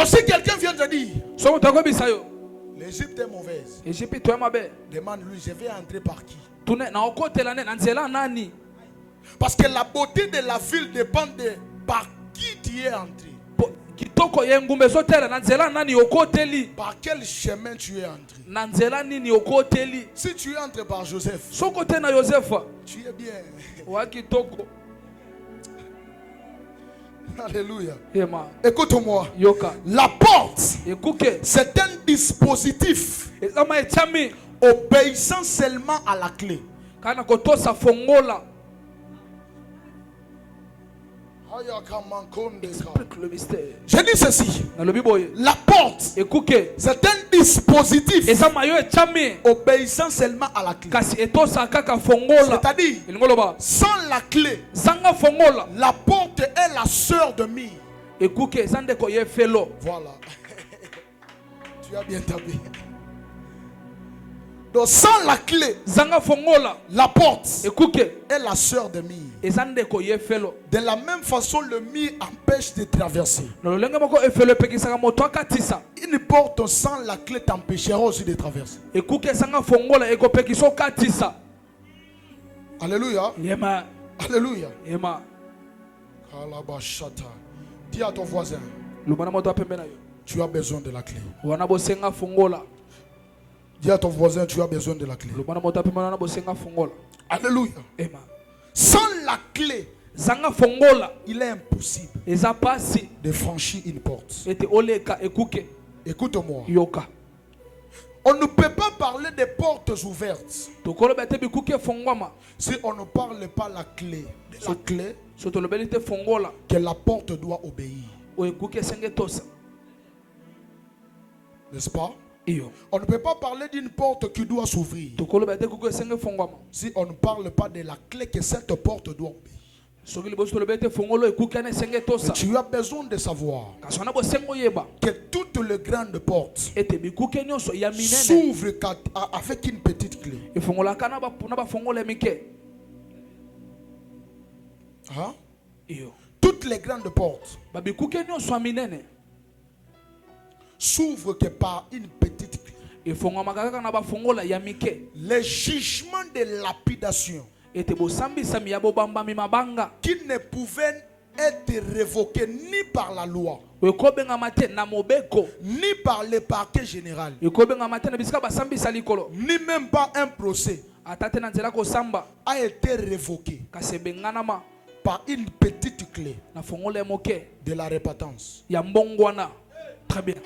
B: si quelqu'un vient te dire l'Égypte est mauvaise, demande-lui, je vais entrer par qui? Parce que la beauté de la ville dépend de par qui tu es entré. Par quel chemin tu es entré? Si tu entres par Joseph, tu es bien. Alléluia. Écoute-moi. La porte, c'est un dispositif obéissant seulement à la clé.
C: Explique le mystère.
B: Je dis ceci. La porte, c'est un dispositif obéissant seulement à la clé. C'est-à-dire, sans la clé, la porte est la sœur de Mire. Voilà. Tu as bien tapé. Donc sans la clé, la porte est la sœur de Mire. De la même façon, le Mire empêche de traverser. Une porte sans la clé t'empêchera aussi de traverser. Alléluia. Alléluia. Dis à ton voisin, tu as besoin de la clé. Dis à ton voisin, tu as besoin de la clé. Alléluia. Sans la clé, il est impossible de franchir une porte. Écoute-moi. On ne peut pas parler des portes ouvertes si on ne parle pas la clé. La clé que la porte doit obéir. N'est-ce pas? On ne peut pas parler d'une porte qui doit s'ouvrir si on ne parle pas de la clé que cette porte doit obéir. Et tu as besoin de savoir que toutes les grandes portes s'ouvrent avec une petite clé. Hein? Toutes les grandes portes s'ouvrent que par une petite clé. Les jugements de lapidation qui ne pouvaient être révoqué ni par la loi, ni par le parquet général, ni même pas un procès, a été révoqué par une petite clé de la repentance.
C: Très bien.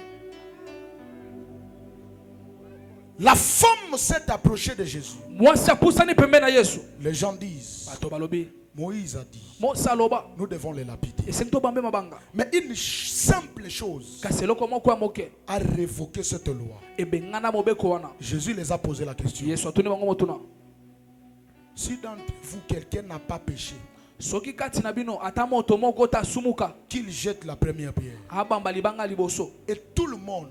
B: La femme s'est approchée de Jésus. Les gens disent, Moïse a dit, nous devons les lapider. Mais une simple chose a révoqué cette loi. Jésus les a posé la question. Si d'entre vous quelqu'un n'a pas péché, qu'il jette la première pierre. Et tout le monde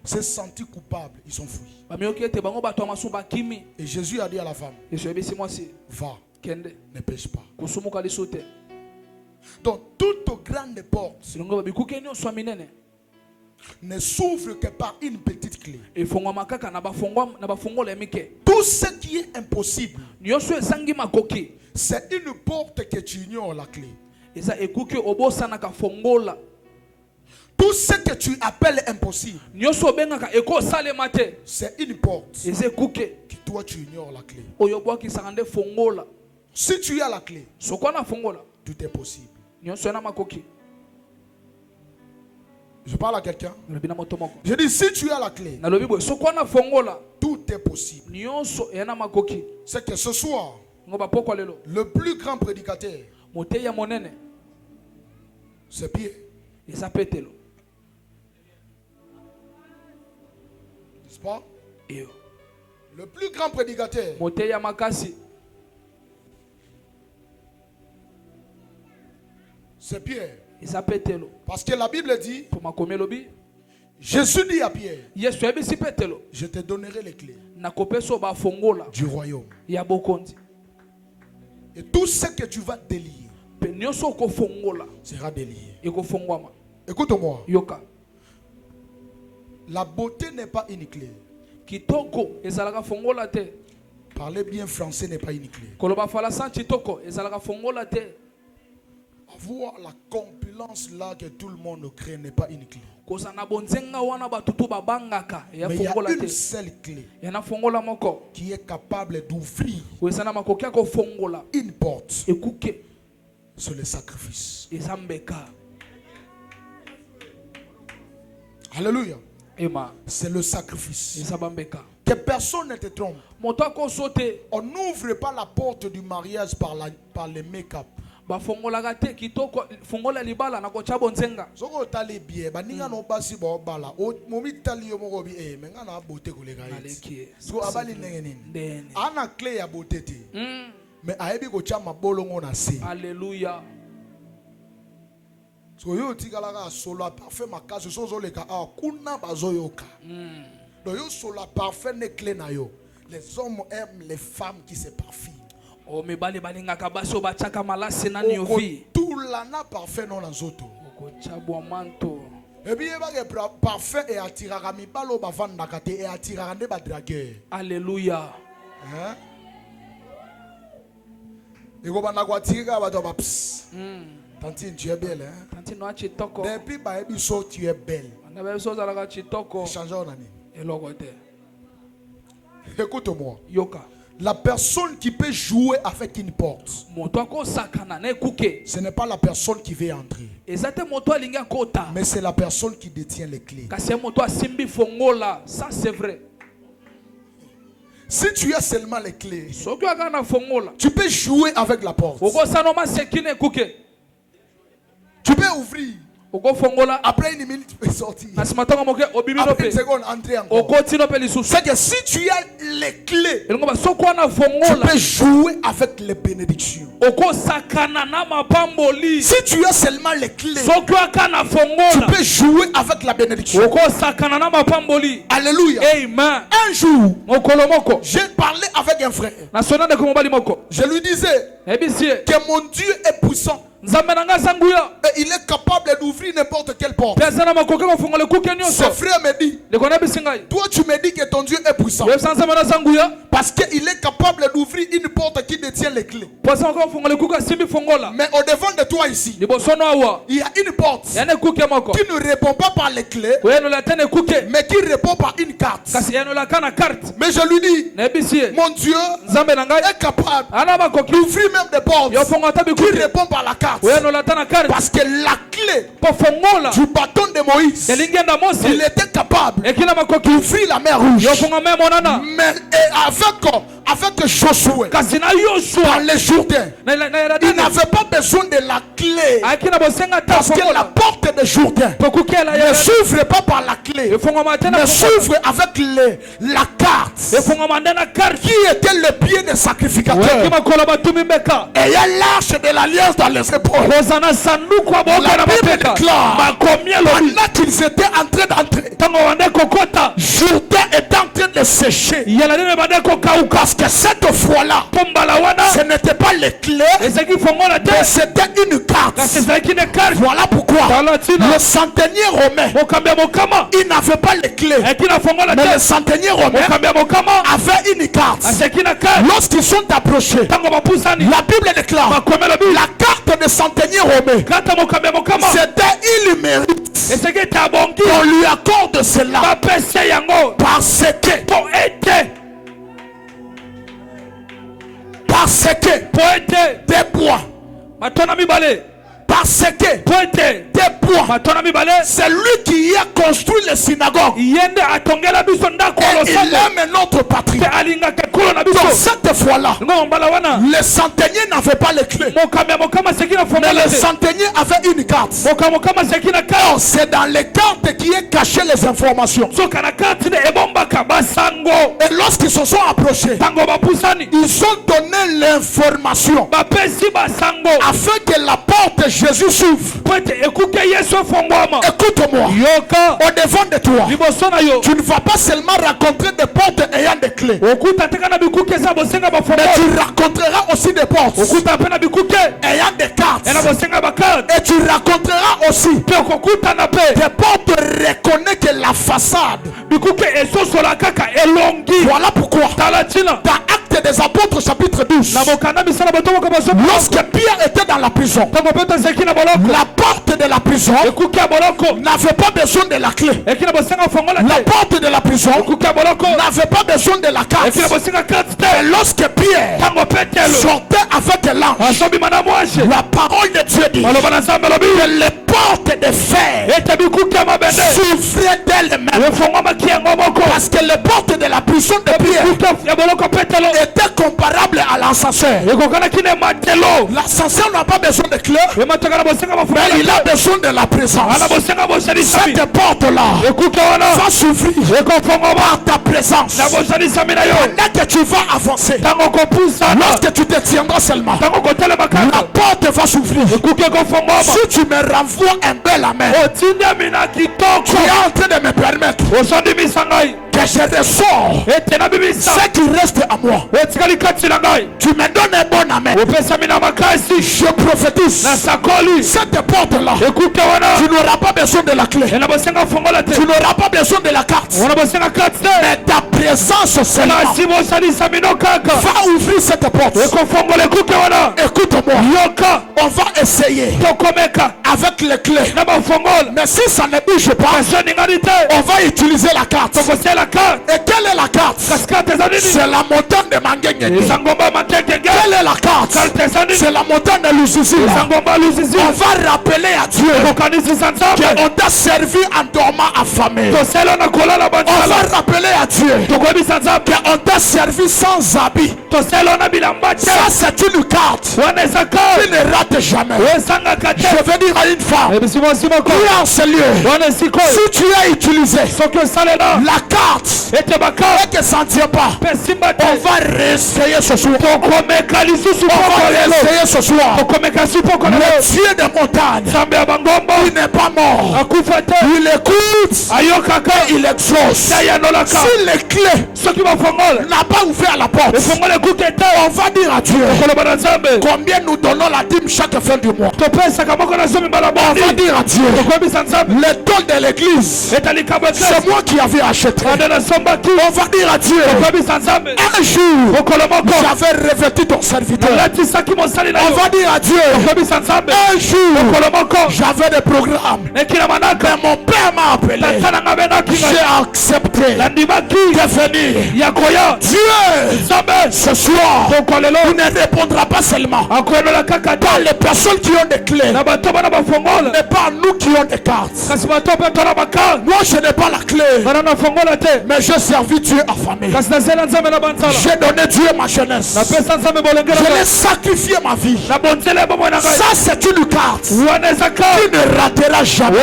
B: s'est senti coupable, ils sont fouillés. Et Jésus a dit à la femme, va, ne pêche pas. Donc toute grande porte ne s'ouvre que par une petite clé. Tout ce qui est impossible, c'est une porte que tu ignores la clé. Tout ce que tu appelles impossible, c'est une porte que toi tu ignores la clé. Si tu as la clé, tout est possible. Je parle à quelqu'un. Je dis, si tu as la clé, tout est possible. C'est que ce soir, le plus grand prédicateur, c'est Pierre. N'est-ce pas? Le plus grand prédicateur, c'est Pierre. Parce que la Bible dit, Jésus dit à Pierre, je te donnerai les clés du royaume. Et tout ce que tu vas délier sera délié. Écoute-moi. La beauté n'est pas une clé. Parler bien français n'est pas une clé. Avoir la compulence là que tout le monde crée n'est pas une clé. Mais il y a une seule clé qui est capable d'ouvrir une porte. C'est le sacrifice. Alléluia. C'est le sacrifice. Que personne ne te trompe. On n'ouvre pas la porte du mariage par le make-up.
C: Alléluia.
B: Les hommes aiment les femmes qui se parfument. Tout l'ana parfait non les autres. Et bien parfait et attirera mi balo bavanda kate et attirera ne ba dragueur.
C: Alléluia.
B: Hein? Et go banda ko attirera ba to ba ps. Tantine, tu es belle, hein? Depuis baby so tu es belle. Changeons en année. Écoute-moi. La personne qui peut jouer avec une porte, ce n'est pas la personne qui veut entrer, mais c'est la personne qui détient les clés.
C: Ça c'est vrai.
B: Si tu as seulement les clés, tu peux jouer avec la porte. Tu peux ouvrir. Après une minute, tu peux sortir. Après une seconde, entrer encore. C'est que si tu as les clés, tu peux jouer avec les bénédictions. Si tu as seulement les clés, tu peux jouer avec la bénédiction. Alléluia.
C: Amen.
B: Un jour, j'ai parlé avec un frère. Je lui disais que mon Dieu est puissant. Et il est capable d'ouvrir n'importe quelle porte. Ce frère me dit, toi tu me dis que ton Dieu est puissant. Par Parce qu'il est capable d'ouvrir une porte qui détient les clés. Mais au devant de toi ici, il y a une porte qui ne répond pas par les clés, mais qui répond par une carte. Mais je lui dis, mon Dieu est capable d'ouvrir même des portes qui répondent par la carte. Parce que la clé du bâton de Moïse, il était capable d'ouvrir la mer rouge. Mais avec Josué, dans les Jourdains, il n'avait pas besoin de la clé. Parce que la porte de Jourdain ne s'ouvre pas par la clé, mais s'ouvre avec la carte qui était le pied des sacrificateurs. Et il y a l'arche de l'alliance dans les épaules. La Bible déclare, pendant qu'ils étaient en train d'entrer, Jourdain est en train de sécher. Parce que cette fois-là, ce n'était pas les clés, mais c'était une carte. Voilà pourquoi le centenier romain, il n'avait pas les clés, mais le centenier romain avait une carte. Lorsqu'ils sont approchés, la Bible déclare, la carte de centenier romain, c'était il mérite qu'on lui accorde cela. Parce que des bois, parce que des bois, c'est lui qui a construit les synagogues. Et il aime notre patrie. Donc cette fois-là, les centeniers n'avaient pas les clés, mais les centeniers avaient une carte. Or, c'est dans les cartes qui est caché les informations. Et lorsqu'ils se sont approchés, ils ont donné l'information afin que la porte Jésus s'ouvre. Écoute-moi, au devant de toi, tu ne vas pas seulement rencontrer des portes ayant des clés, mais tu rencontreras aussi des portes ayant des cartes. Et tu rencontreras aussi des portes reconnaissent que la façade. Voilà pourquoi dans Actes des Apôtres chapitre 12, lorsque Pierre était dans la prison, la porte de la prison n'avait pas besoin de la clé. La porte de la prison n'avait pas besoin de la carte. Et lorsque Pierre sortait avec l'ange, la parole de Dieu dit que les portes de fer s'ouvraient d'elles-mêmes. Parce que les portes de la prison de Pierre étaient comparables à l'ascenseur. L'ascenseur n'a pas besoin de clé, mais il a besoin de la présence. Cette porte-là va s'ouvrir par ta présence. Pendant que tu vas avancer, lorsque tu te tiendras seulement, la porte va s'ouvrir. Si tu me renvoies un bel amen, tu es en train de me permettre que je ressors ce qui reste à moi. Tu me donnes un bon amen. Je prophétise cette porte-là. Tu n'auras pas besoin de la clé, tu n'auras pas besoin de la carte, mais ta présence seulement va ouvrir cette porte. Écoute-moi, on va essayer avec les clés, mais si ça ne bouge pas, on va utiliser la carte. Et quelle est la carte? C'est la montagne de Mangengue. Quelle est la carte? C'est la montagne de Luzizi. On va rappeler à Dieu qu'on t'a servi en dormant affamé. On va rappeler à Dieu qu'on t'a servi sans habit. Ça c'est une carte qui ne rate jamais. Je veux dire à une femme qui est en ce lieu, si tu as utilisé la carte et que ça ne tient pas, on va réessayer ce soir. On va réessayer ce soir. Le Dieu des montagnes, il n'est pas mort, il écoute et il exauce. Si les clés n'a pas ouvert la porte, on va dire à Dieu combien nous donnons la dîme chaque fin du mois. On va dire à Dieu le don de l'église, c'est moi qui avais acheté. On va dire à Dieu Dieu, un jour, j'avais revêtu ton serviteur. On va dire à Dieu, un jour, j'avais des programmes, mais mon père m'a appelé. J'ai accepté de venir. Dieu, ce soir, tu ne répondras pas seulement dans les personnes qui ont des clés, mais pas nous qui ont des cartes. Moi je n'ai pas la clé, mais j'ai servi Dieu affamé. J'ai donné Dieu ma jeunesse. Je l'ai sacrifié ma vie. Ça c'est une carte. Tu ne rateras jamais.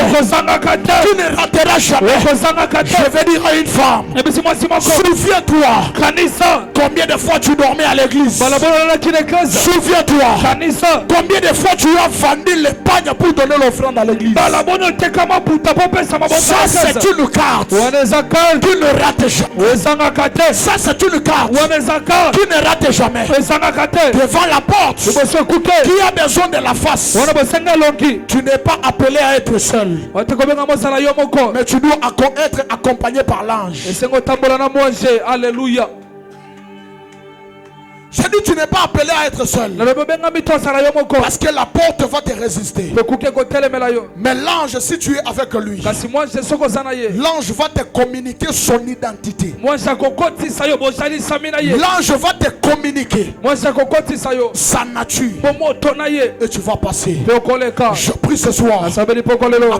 B: Tu ne rateras jamais. Je vais dire à une femme, souviens-toi combien de fois tu dormais à l'église. Souviens-toi combien de fois tu as vendu l'épargne pour donner l'offrande à l'église. Ça c'est une carte. Tu ne rates jamais. Ça c'est une carte. Tu ne rates jamais. Devant la porte, qui a besoin de la face. Tu n'es pas appelé à être seul, mais tu dois être accompagné par l'ange.
C: Alléluia.
B: J'ai dit tu n'es pas appelé à être seul, parce que la porte va te résister. Mais l'ange, si tu es avec lui, l'ange va te communiquer son identité. L'ange va te communiquer sa nature, et tu vas passer. Je prie ce soir, à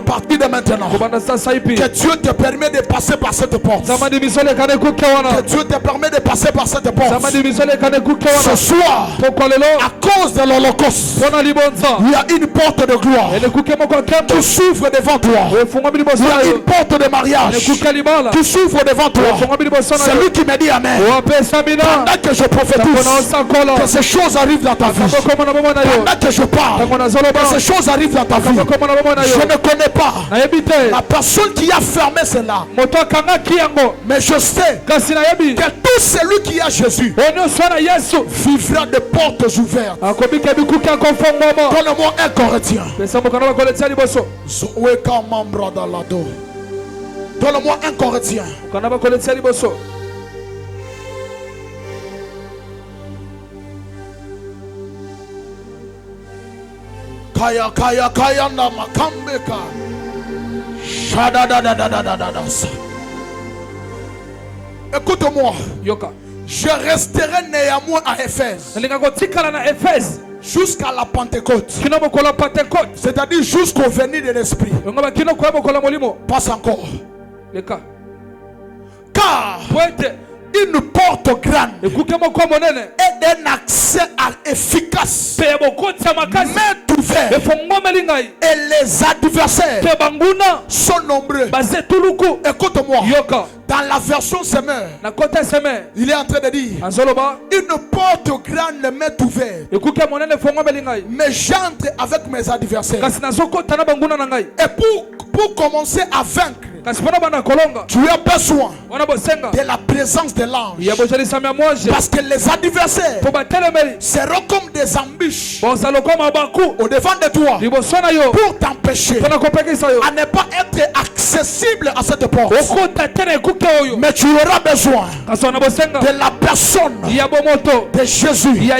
B: partir de maintenant, que Dieu te permet de passer par cette porte. Que Dieu te permet de passer par cette porte. Ce soir, à cause de l'Holocauste, il y a une porte de gloire qui s'ouvre devant toi. Il y a une porte de mariage qui s'ouvre devant toi. C'est lui qui me dit amen. Pendant que je prophétise, que ces choses arrivent dans ta vie. Pendant que je parle, que ces choses arrivent dans ta vie. Je ne connais pas la personne qui a fermé cela, mais je sais que tout celui qui a Jésus vivra de portes ouvertes. Donne-moi un Corinthien. Donne-moi un Corinthien. Kaya kaya kaya na makambeka. Shada da da da da da da. Écoute-moi. Je resterai néanmoins à Éphèse jusqu'à la Pentecôte, c'est-à-dire jusqu'au venir de l'Esprit. Pas encore. Car une porte grande et d'un accès efficace m'est ouvert, et les adversaires sont nombreux. Écoute-moi, dans la version Semeur, il est en train de dire une porte grande m'est ouverte, mais j'entre avec mes adversaires. Et pour commencer à vaincre, tu as besoin de la présence de l'ange, parce que les adversaires seront comme des embûches au devant de toi pour t'empêcher à ne pas être accessible à cette porte. Mais tu auras besoin de la personne de Jésus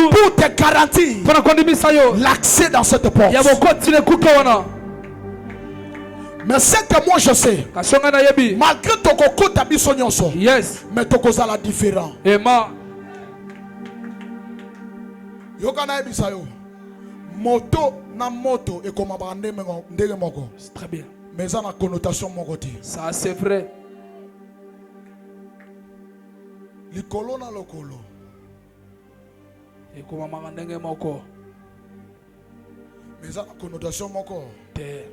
B: pour te garantir l'accès dans cette porte. Mais c'est que moi je sais, malgré ton coco tabissonyoso, mais ton cause la différent. Yokana ebisayo moto na moto et comme abandé ndenge moko.
C: C'est très bien.
B: Mais ça a une connotation mon côté.
C: Ça c'est vrai.
B: Likolo na lokolo.
C: Et comme ndenge moko.
B: Mais ça a une connotation moko. Mais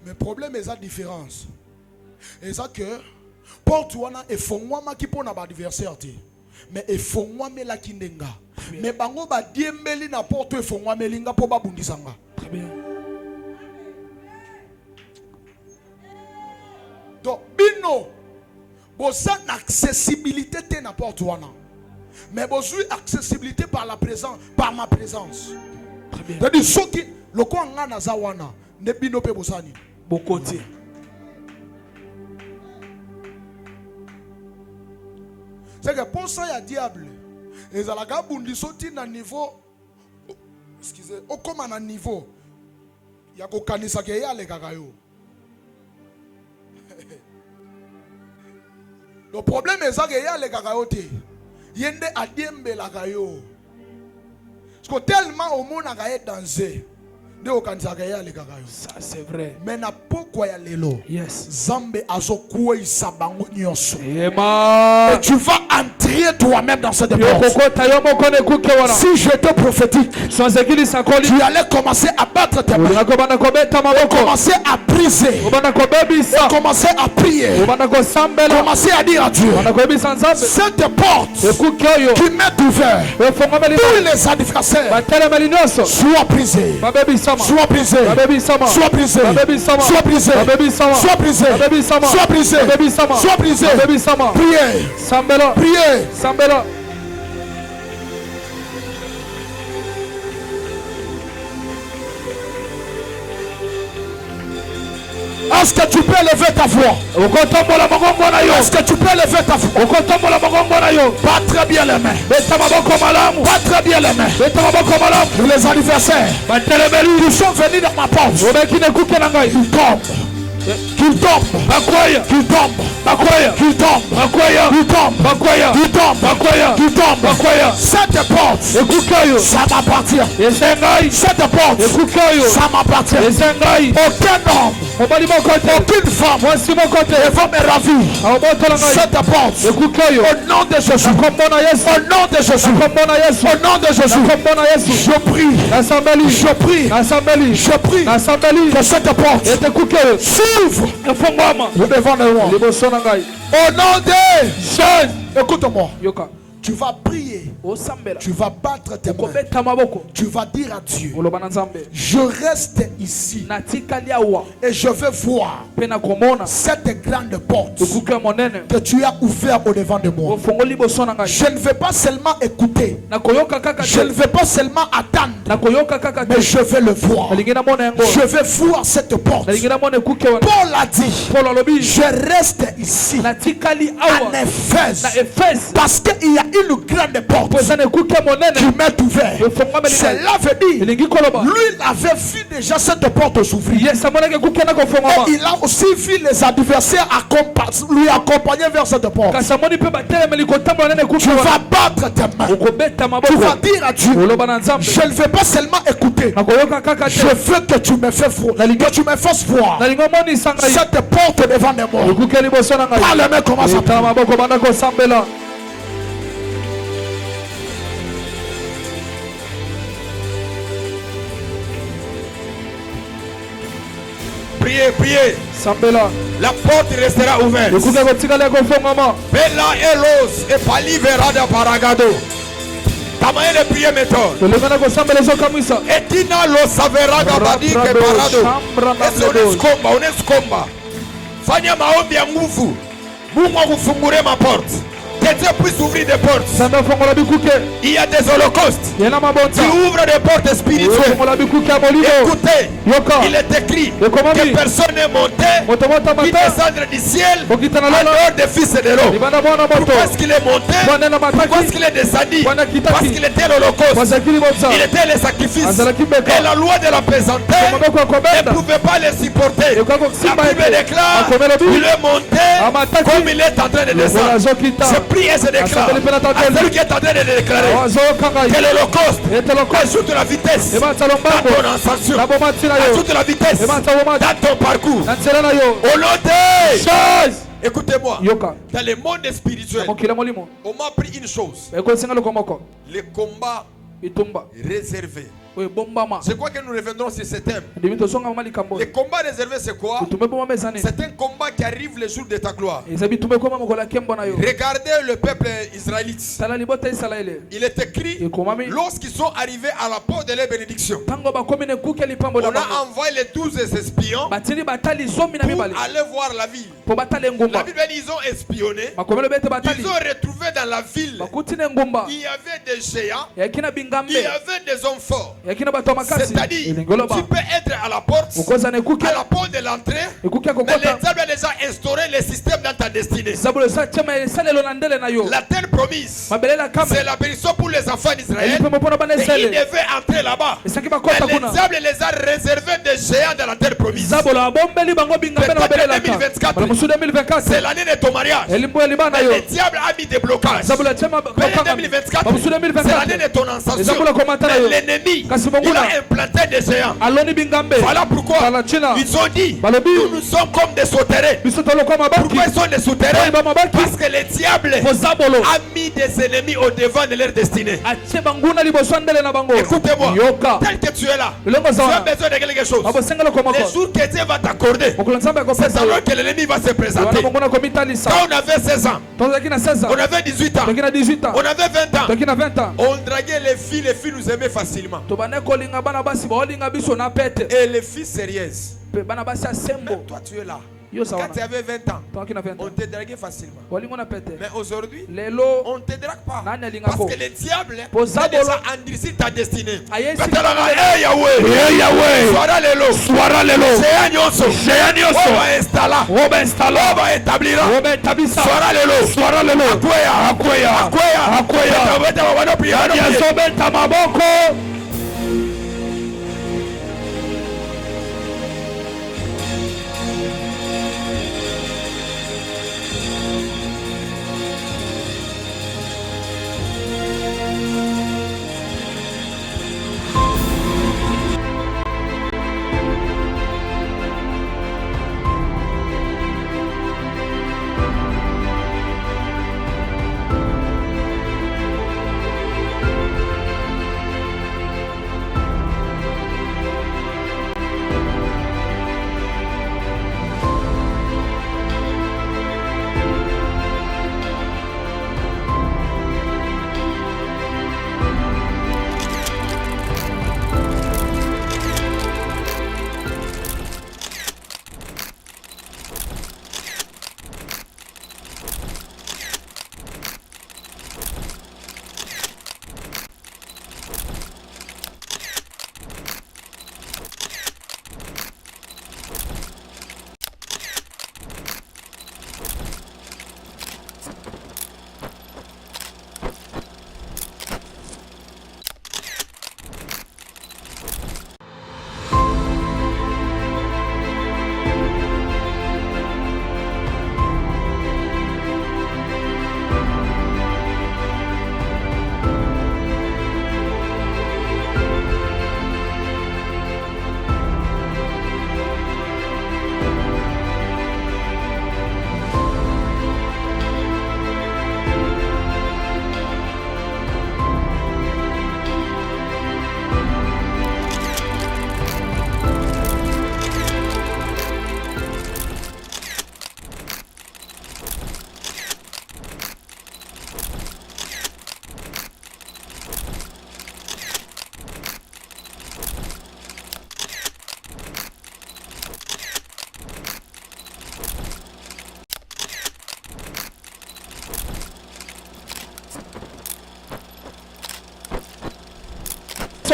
B: le problème est la différence. Et ça que porte wana e fongwama ki pona ba adversaire te. Mais e fongwama la kindenga. Mais bango ba diembeli na porte e fongwama linga po ba bundisanga.
C: Très bien.
B: Donc bino bosa accessibilité te na porte wana. Mais bosu accessibilité par la présence, par ma présence.
C: Très bien.
B: C'est-à-dire ceux qui le quoi ngana zawana ne bino pe bosani
C: bokote.
B: C'est que pour ça, il y a diable. Et ça la gabundi sauté dans niveau. Excusez, au comme un niveau. Il y a qu'au canisa qui est allé kakayo. Le problème est ça qu'il y a les kakayo te. Yende adiembe la kayo. Parce que tellement au monde a gagné danger.
C: Ça c'est vrai.
B: Mais na pourquoi ya lelo?
C: Yes.
B: Zambe azokuwa isabango nyonso.
C: Et
B: tu vas entrer toi-même dans cette porte. Si j'étais prophétique, tu allais commencer à battre tes mains, commencer à briser, commencer à prier, commencer à dire à Dieu, cette porte qui m'est ouverte pour les adversaires soit brisée. Sois brisé, sois brisé, sois brisé, sois brisé, sois brisé, sois brisé, sois brisé. Priez, priez. Est-ce que tu peux lever ta voix? Est-ce que tu peux lever ta voix? Pas très bien les mains. Pas très bien les mains. Les adversaires qui sont venus dans ma porte, ils tombent. Qu'il tombe, qu'il tombe, qu'il tombe, qu'il tombe. Cette porte, ça m'appartient. Cette porte, ça m'appartient. Aucun homme, aucune femme ne va me ravir. Cette porte, au nom de Jésus, au nom de Jésus, au nom de Jésus, je prie, je prie que cette porte s'ouvre devant le roi. Au nom de Jésus, écoute-moi. Tu vas prier, tu vas battre tes mains, tu vas dire à Dieu, je reste ici et je vais voir cette grande porte que tu as ouverte au devant de moi. Je ne vais pas seulement écouter, je ne vais pas seulement attendre, mais je vais le voir. Je vais voir cette porte. Paul a dit, je reste ici en Éphèse parce qu'il y a une grande porte qui m'est ouverte. Cela veut dire, lui il avait vu déjà cette porte s'ouvrir. Et il a aussi vu les adversaires lui accompagner vers cette porte. Tu vas battre tes mains. Tu vas dire à Dieu, je ne veux pas seulement écouter, je veux que tu me fasses voir cette porte devant les morts. Par les mains, commence à prier.
A: Priez, priez. La porte restera ouverte. Bella elos et paliverada paragado. Tamaye de prier méthode. Et tina lo saveraga badi que parado. On escomba. Fanya maombi ya nguvu. Mungu akufungure ma porte. Que Dieu puisse ouvrir des portes. Il y a des holocaustes qui ouvrent des portes spirituelles. Écoutez, il est écrit que personne n'est monté qui descendre du ciel en dehors des fils de l'eau. Pourquoi est-ce qu'il est monté? Pourquoi est-ce qu'il est descendu? Parce qu'il était l'holocauste. Il était le sacrifice. Et la loi de la pesanteur ne pouvait pas les supporter. La Bible déclare qu'il est monté comme il est en train de descendre. Je prie et je déclare à celui qui est en train de déclarer que l'holocauste ajoute de la vitesse dans ton ascension, ajoute de la vitesse dans ton parcours. Au nom de Jésus. Écoutez-moi, dans le monde spirituel, on m'a appris une chose: les combats réservés. C'est quoi que nous reviendrons sur ce thème? Les combats réservés, c'est quoi? C'est un combat qui arrive le jour de ta gloire. Regardez le peuple israélite. Il est écrit, lorsqu'ils sont arrivés à la porte de la bénédiction, on a envoyé les 12 espions pour aller voir la ville. La Bible dit ils ont espionné. Ils ont retrouvé dans la ville, il y avait des géants, il y avait des hommes forts. C'est-à-dire, tu peux être à la porte de l'entrée, mais les diables a déjà instauré le système dans ta destinée. La terre promise, c'est la bénédiction pour les enfants d'Israël. Et ils devaient entrer là-bas. Mais le diable les a réservés des géants dans la terre promise. Peut-être 2024, c'est l'année de ton mariage. Mais le diable a mis des blocages. Peut-être 2024, c'est l'année de ton ascension. Mais l'ennemi, il a implanté des géants. Voilà pourquoi ils ont dit, nous sommes comme des souterrains. Pourquoi ils sont des souterrains? Parce que le diable a mis des ennemis au devant de leur destinée. Écoutez-moi, tel que tu es là, tu as besoin de quelque chose. Les jours que Dieu va t'accorder, c'est alors que l'ennemi va se présenter. Quand on avait 16 ans, on avait 18 ans, on avait 20 ans, on draguait les filles nous aimaient facilement. Et les filles sérieuses. Même toi tu es là. Quand tu avais 20 ans, on te draguait facilement. Mais aujourd'hui, on ne te drague pas. Parce que le diable a déjà endurci ta destinée. Hey Yahweh, Soara lelo, Shea Nyoso, Oba établira, Soara lelo, Akwea.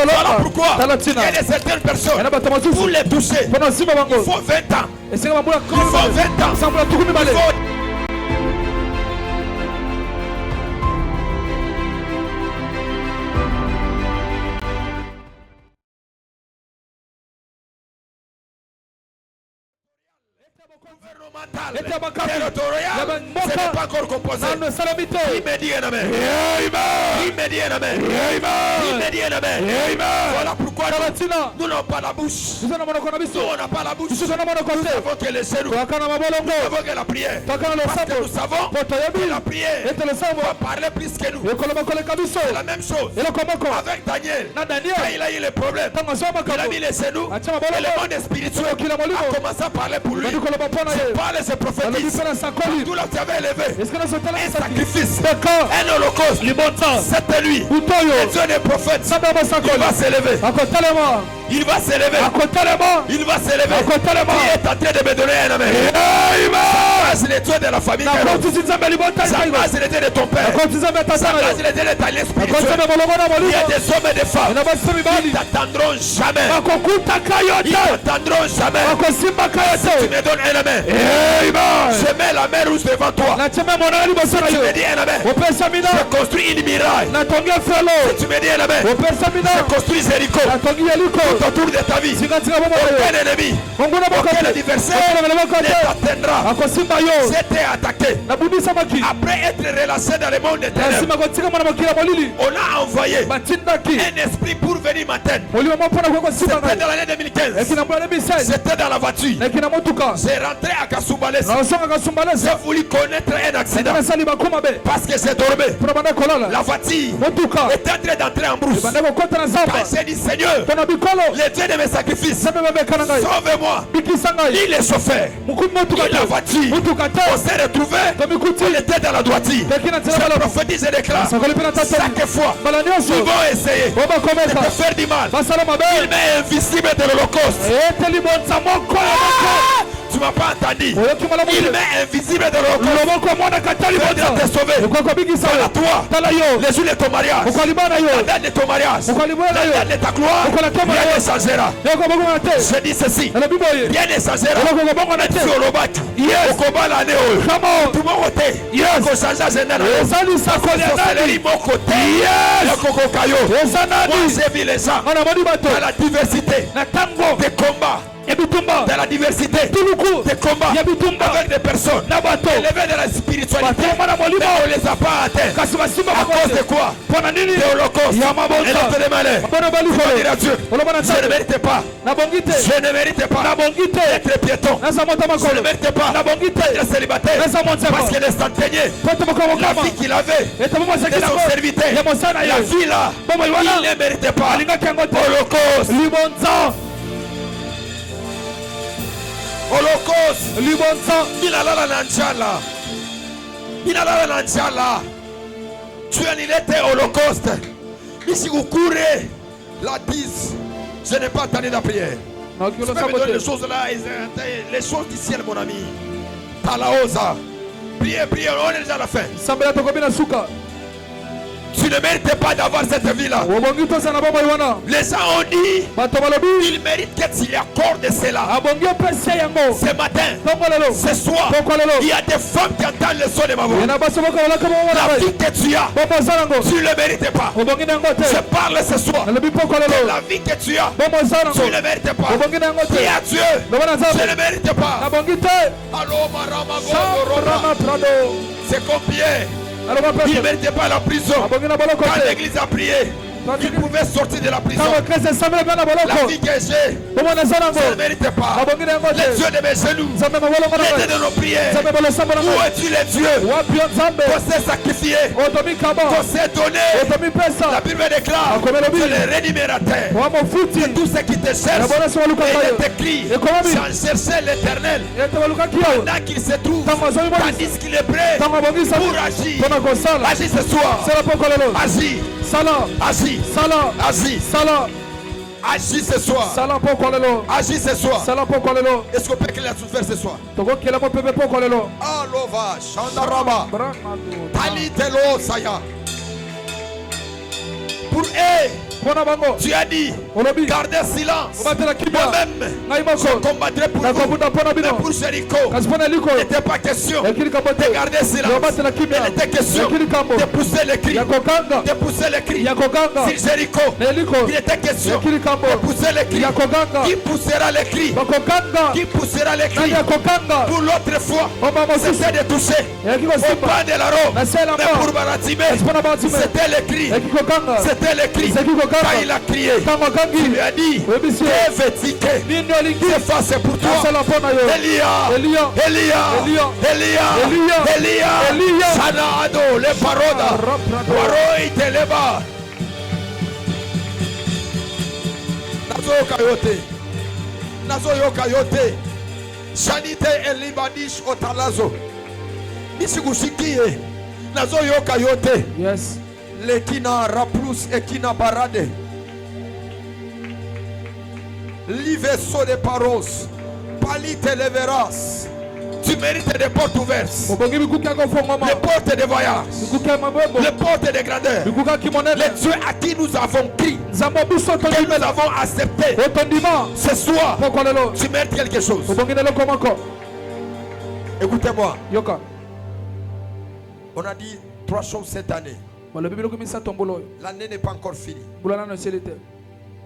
A: Voilà pourquoi il y a certaines personnes, pour les toucher, il faut 20 ans. Il faut 20 ans. Territorial, ce n'est pas encore composé. Il me dit un amen. Il me dit un amen. Il me dit un amen. Voilà pourquoi nous n'avons pas la bouche. Nous on n'a pas la bouche. Nous savons que les genoux. Nous savons que la prière. Parce que nous savons que la prière va parler plus que nous. C'est la même chose avec Daniel. Quand il a eu les problèmes, il a mis les genoux. Et le monde spirituel a commencé à parler pour lui. Je parle et je prophétise. Tout là tu avais élevé un sacrifice, un holocauste. Cette nuit, et Dieu des prophètes, il va s'élever. Il va s'élever. Il va s'élever. Il est en train de me donner un amen. C'est le Dieu de la famille. C'est le Dieu de ton père. C'est le Dieu de ta spirituel. Il y a des hommes et des femmes qui t'attendront jamais. Ils t'attendront jamais. Si tu me donnes un amen. Je mets la mer rouge devant toi. Si tu me dis un amen, je construis une muraille. Si tu me dis un amen, je construis Jéricho tout autour de ta vie. Aucun ennemi, aucun adversaire ne t'atteindra. J'étais attaqué. Après être relâché dans le monde éternel, on a envoyé un esprit pour venir m'atteindre. C'était dans l'année 2015. J'étais dans la voiture. J'ai rentré à Kasumbalès. J'ai voulu connaître un accident parce que j'ai dormi. La voiture était en train d'entrer en brousse. Quand j'ai dit Seigneur, le Dieu de mes sacrifices, sauve-moi. Il est chauffeur. Il la voiture. On s'est retrouvé. On était dans la droiture. Je prophétise et déclare. Chaque fois, ils vont essayer de te faire du mal. Il m'est invisible de l'Holocauste. Tu m'as pas entendu. Il m'est invisible de l'Holocauste. Il va te sauver. Voilà toi. Les jours de ton mariage. La date de ton mariage. La date de ta gloire. Rien ne changera. Je dis ceci. Rien ne changera. Tu au Lobat. Au combat l'année. Tout le monde côté. Il faut changer à général. Mon côté. Moi j'ai vu les gens dans la diversité des combats. Dans la diversité des combats avec des personnes élevées dans la spiritualité, mais on ne les a pas atteints. À cause de quoi? De l'Holocauste et l'autre des malheurs. Il faut dire à Dieu, je ne mérite pas. Je ne mérite pas d'être piéton. Je ne mérite pas d'être célibataire. Parce que l'instantané, la vie qu'il avait de son serviteur, la vie là, il ne méritait pas. Holocauste. Holocauste. Minalala Nanjala. Minalala Nanjala. Tu as l'illetté Holocauste. Ici vous courez. La 10. Je n'ai pas entendu la prière. Tu peux me donner les choses là. Les choses du ciel, mon ami. Talaosa. Priez, priez. On est déjà à la fin. Tu ne mérites pas d'avoir cette vie-là. Les gens ont dit il mérite que tu lui accordes cela. Ce matin, ce soir, il y a des femmes qui entendent le son de ma voix. La vie que tu as, tu ne le mérites pas. Je parle ce soir de la vie que tu as, tu ne le mérites pas. Dis à Dieu, je ne le mérite pas. C'est combien? Il ne méritait pas la prison. Quand l'église a prié, il pouvait sortir de la prison. La vie que j'ai, je ne méritais pas. Les dieux de mes genoux, l'aide de nos prières. Où es-tu les dieux qu'on s'est sacrifié, qu'on s'est donné? La Bible déclare que le rémunérateur de tout ce qui te cherche, il est écrit, j'en cherchais l'éternel pendant qu'il se trouve, tandis qu'il est prêt pour agir. Agis ce soir. Agis. Agis. Agis. Agis ce soir. Agis ce soir. Est-ce qu'on peut qu'il a souffert ce soir? Alova, Shandaraba, Talitelo Saya. Pour tu as dit, gardez silence. Moi-même, je combattrai pour vous. Mais pour Jéricho, il n'était pas question de garder silence. Il était question de pousser les cris. De pousser les cris. Sur Jéricho, il était question de pousser les cris. Qui poussera les cris? Qui poussera les cris? Pour l'autre fois, c'était de toucher au pas de la robe. Mais pour Baratimé, c'était les cris. C'était les cris. Quand il a crié, il lui a dit, c'est face pour toi. Elia, Sanado, le paroda, Waroi Teleba. Nazo Yokayote, Shanite Elibadish Otalazo, Nisigusikie, Nazo Yokayote.
B: Yes.
A: Lekina Raplus Ekina Barade Liveso de Paros Palite Leveras. Tu mérites des portes ouvertes, les portes de voyage, les portes de grandeur. Les dieux à qui nous avons crié, que nous avons accepté, ce soir, tu mérites quelque chose. Écoutez-moi. On a dit 3 choses cette année. L'année n'est pas encore finie.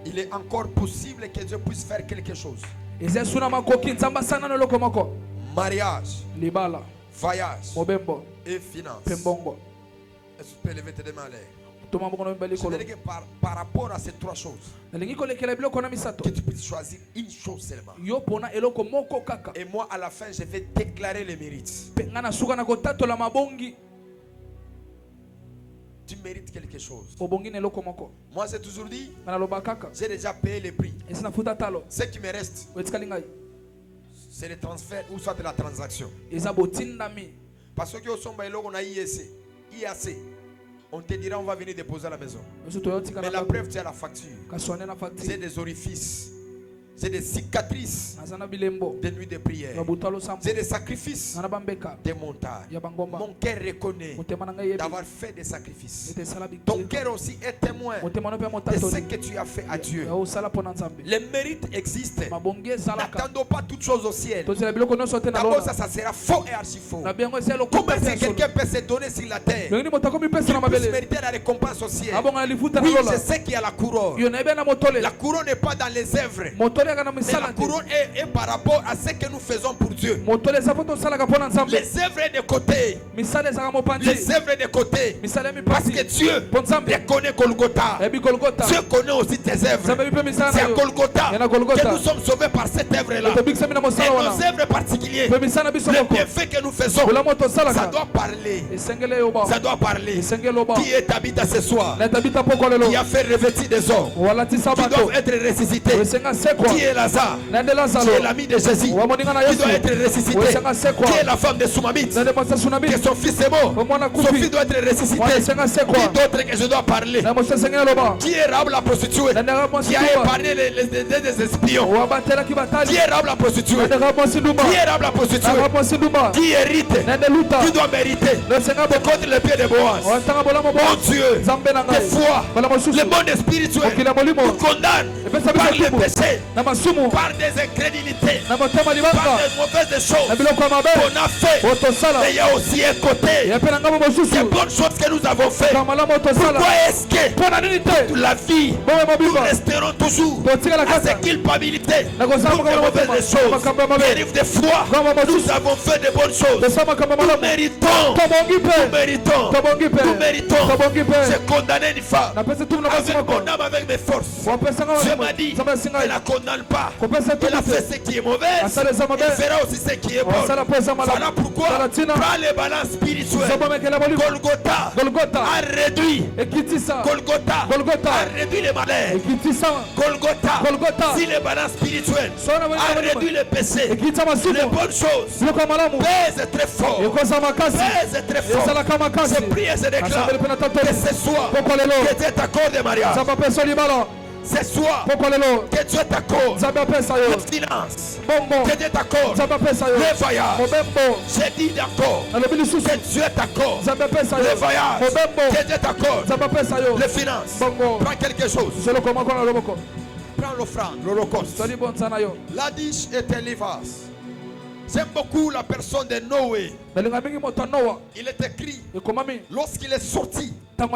A: Il est encore possible que Dieu puisse faire quelque chose. Mariage, voyage et finances. Est-ce que tu peux lever tes deux mains à l'air? C'est-à-dire que par rapport à ces 3 choses, que tu puisses choisir une chose seulement. Et moi à la fin je vais déclarer les mérites. Tu mérites quelque chose. Moi j'ai toujours dit, j'ai déjà payé les prix. Ce qui me reste, c'est le transfert ou soit de la transaction. Parce que on a IAC. On te dira on va venir déposer à la maison. Mais la preuve, tu as la facture. C'est des orifices. C'est des cicatrices, des nuits de prière. C'est des sacrifices, des montagnes. Mon cœur reconnaît d'avoir fait des sacrifices. Ton cœur aussi est témoin de ce que tu as fait à Dieu. Les mérites existent. N'attendons pas toutes choses au ciel. D'abord ça sera faux et archi faux. Comment est-ce que quelqu'un peut se donner sur la terre qu'il puisse mériter la récompense au ciel? Oui, je sais qu'il y a la couronne. La couronne n'est pas dans les œuvres. Mais la couronne est par rapport à ce que nous faisons pour Dieu. Les œuvres de côté. Les œuvres de côté. Parce que Dieu connaît Golgotha. Dieu connaît aussi tes œuvres. C'est à Golgotha que nous sommes sauvés par cette œuvre-là. Et nos œuvres particulières, le bienfait que nous faisons, ça doit parler. Ça doit parler. Qui est Tabitha ce soir? Qui a fait revêtir des hommes qui doivent être ressuscités? Qui est Lazare? Qui est l'ami de Jésus? Qui doit être ressuscité? Qui est la femme de Soumamite? Que son fils est mort. Son fils doit être ressuscité. Qui d'autre que je dois parler? Qui est Rahab la prostituée? Qui a épargné les espions? Qui est Rahab la prostituée? Qui est Rahab la prostituée? Qui hérite? Qui doit mériter de contre le pied de Boaz? Mon Dieu, des fois, le monde spirituel nous condamne par le péché, par des incrédulités, par des mauvaises choses qu'on a fait. Mais il y a aussi un côté des bonnes choses que nous avons fait. Pourquoi est-ce que toute la vie nous resterons toujours à cette culpabilité pour des mauvaises choses qui arrivent des fois? Nous avons fait de bonnes choses. Nous méritons. Nous méritons. J'ai condamné une femme avec mon âme, avec mes forces. Dieu m'a dit, elle ne condamne pas. Elle a fait ce qui est mauvais. Elle fera aussi ce qui est bon. Voilà pourquoi prends les balances spirituelles. Golgotha a réduit. Golgotha a réduit les malheurs. Golgotha, si les balances spirituelles a réduit les péchés, les bonnes choses pèsent très fort. Pèsent très fort. Je prie et je déclare que ce soir que Dieu t'accorde mariage. Ce soir, que Dieu t'accorde les finances. Que Dieu t'accorde les voyages. J'ai dit d'accord. Que Dieu t'accorde les voyages. Que Dieu t'accorde les finances. Prends quelque chose. Prends l'offrande, l'holocauste. La dish est un livre. J'aime beaucoup la personne de Noé. Il est écrit, lorsqu'il est sorti dans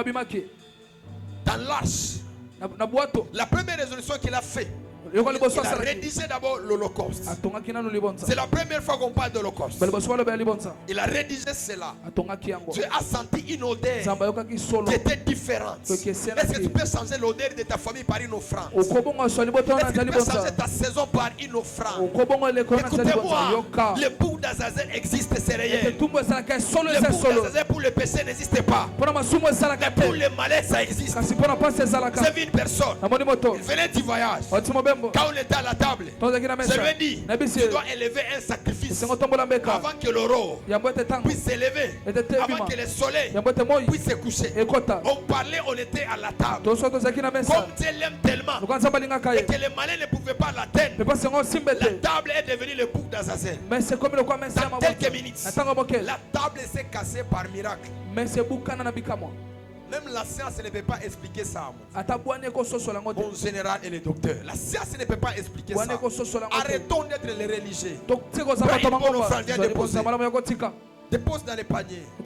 A: l'arche, la première résolution qu'il a fait, il a rédigé d'abord l'Holocauste. C'est la première fois qu'on parle de l'Holocauste. Il a rédigé cela. Dieu a senti une odeur qui était différente. Est-ce que tu peux changer l'odeur de ta famille par une offrande? Est-ce que tu peux changer ta saison par une offrande? Écoutez-moi, le bouc d'Azazel existe, c'est réel. Le bouc d'Azazel pour le péché n'existe pas. Mais pour le malheur, ça existe. J'ai vu une personne, il venait du voyage. Quand on était à la table, je lui ai dit, tu dois élever un sacrifice avant que l'aurore puisse s'élever, avant que le soleil puisse se coucher. On parlait, on était à la table. Comme Dieu l'aime tellement et que les malins ne pouvaient pas l'atteindre, la table est devenue le bouc d'Azazel. Dans quelques minutes, la table s'est cassée par miracle. Même la science ne peut pas expliquer ça. Bon général et les docteurs. La science ne peut pas expliquer ça. Arrêtons d'être les religieux. Dépose dans les paniers. Et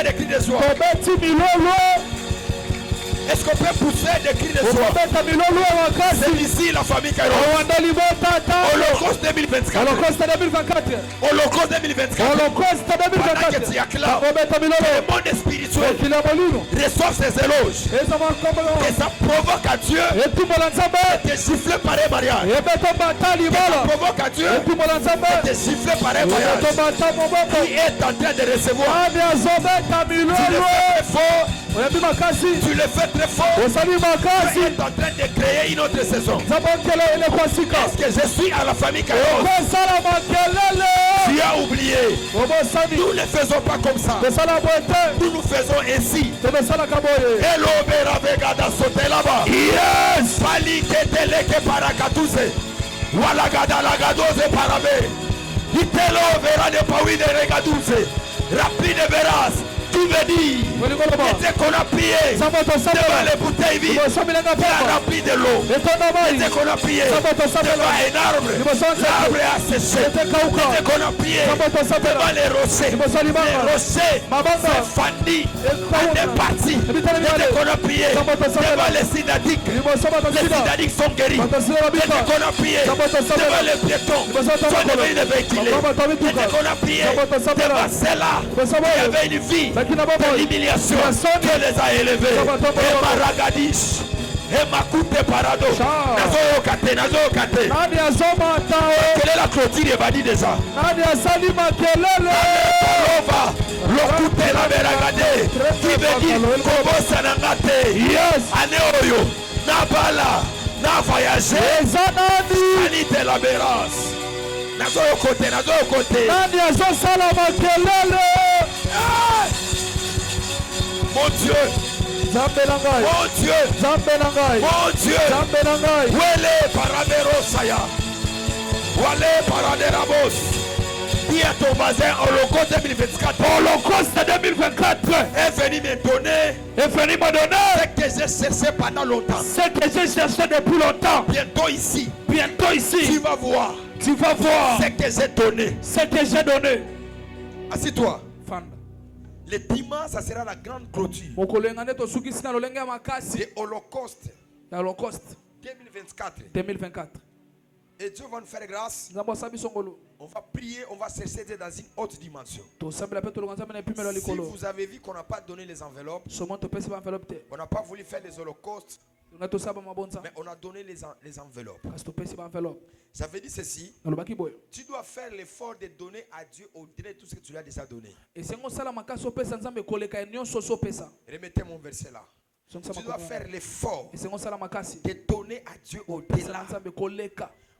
A: des cris de joie. Est-ce qu'on peut pousser des cris de joie? C'est ici la famille Kairos. Holocauste 2024. Holocauste 2024. Pendant que tu acclames, que le monde spirituel reçoive ses éloges. Et ça provoque à Dieu de te siffler par un mariage. Et ça provoque à Dieu de te siffler par un mariage. Qui est en train de recevoir. Tu le fais très fort. Tu es en train de créer une autre saison. Est-ce que je suis à la famille Kairos? Tu as oublié. Nous ne faisons pas comme ça. Nous nous faisons ainsi. Hello, Beravegada sauter là-bas. Yes. Pali keteleke parakatuse. Walagada lagadose parabe. Itelo vera de pawi de regaduse. Rapide veras. Tu me dis, dès qu'on a prié devant les bouteilles vides, il a rempli de l'eau. Dès qu'on a prié devant un arbre, l'arbre a séché. Dès qu'on a prié devant les rochers fendus en deux parties. Dès qu'on a prié devant les synadiques sont guéris. Dès qu'on a prié devant les piétons, sont devenus des véhiculés. Dès qu'on a prié devant ceux-là qui avaient une vie de l'humiliation, Dieu les a élevés. Et Maragadish, et Makute Parado, Nazo Kate. Quelle est la clôture? Il va dire déjà. Lokute la Veragade, qui veut dire Kobo Sanangate. Yes. Aneoyo, Nabala, na voyager. Anite la Beras. Nazo Kote. Mon Dieu, mon Dieu, mon Dieu, Wele Paraderosaya, Wale Paraderabos. Dis à ton voisin, Holocauste 2024. Holocauste 2024 est venu me donner ce que j'ai cherché pendant longtemps. Ce que j'ai cherché depuis longtemps. Bientôt ici, tu vas voir ce que j'ai donné. Assis-toi. Le dimanche, ça sera la grande clôture. C'est Holocauste 2024. Et Dieu va nous faire grâce. On va prier, on va chercher Dieu dans une haute dimension. Si vous avez vu qu'on n'a pas donné les enveloppes, on n'a pas voulu faire les holocaustes, mais on a donné les enveloppes. Ça veut dire ceci. Tu dois faire l'effort de donner à Dieu au-delà de tout ce que tu lui as déjà donné. Remettez mon verset là. Tu dois faire l'effort de donner à Dieu au-delà.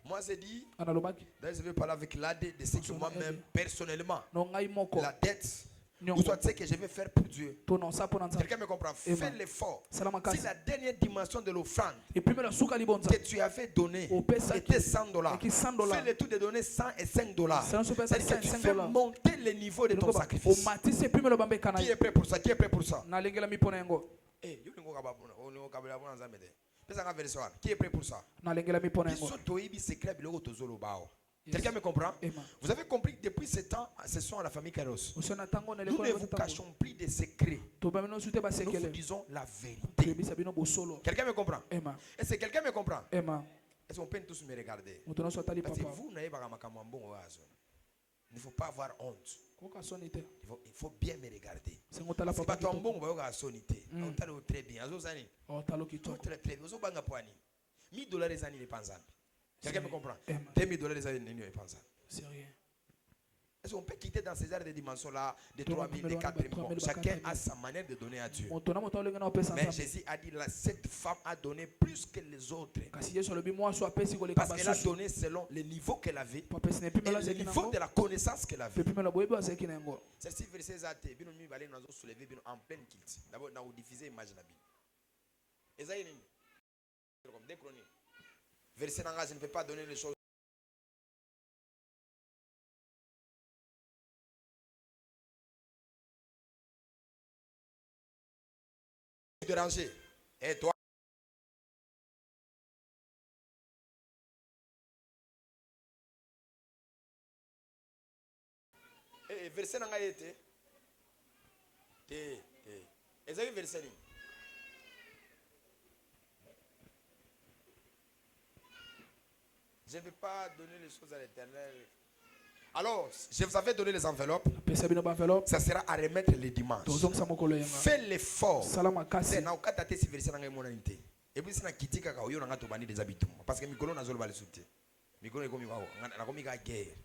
A: Moi j'ai dit, d'ailleurs je vais parler avec l'AD de ce que moi-même personnellement, la dette, ou soit ce que je vais faire pour Dieu. Quelqu'un me comprend? Fais l'effort. Si la dernière dimension de l'offrande que tu avais donné était $100, fais le tout de donner $100 et $5. C'est-à-dire que tu fais monter le niveau de ton sacrifice. Qui est prêt pour ça? Qui est prêt pour ça? Qui est prêt pour ça? Quelqu'un me comprend? Vous avez compris que depuis ce temps, ce sont à la famille Kairos. Nous ne vous cachons plus des secrets. Nous vous disons la vérité. Quelqu'un me comprend? Est-ce que quelqu'un me comprend? Est-ce qu'on peut tous me regarder? Parce que vous n'avez pas il ne faut pas avoir honte. Il faut bien me regarder. C'est pas ton bon sonité. Très bien. Quelqu'un me comprend? $2,000 c'est rien. Est-ce qu'on peut quitter dans ces airs de dimension-là, de 3 000, de 4 000? Chacun a sa manière de donner à Dieu. Mais Jésus a dit, cette femme a donné plus que les autres. Parce qu'elle a donné selon le niveau qu'elle avait et le niveau de la connaissance qu'elle avait. Celle-ci, verset 7, en pleine quitte. D'abord, on a diffusé l'image de la Bible. Verset 9, je ne peux pas donner les choses. Déranger. Et toi? Verset 9 était. Est-ce que verset 9? Je ne vais pas donner les choses à l'Éternel. Alors, je vous avais donné les enveloppes. Ça sera à remettre les dimanches. Fais l'effort. Et puis, c'est qui tika ka oyona ngato bani des habitants. Parce que Mikolo n'a pas le soutien. Mikolo est comme na komi ka guerre.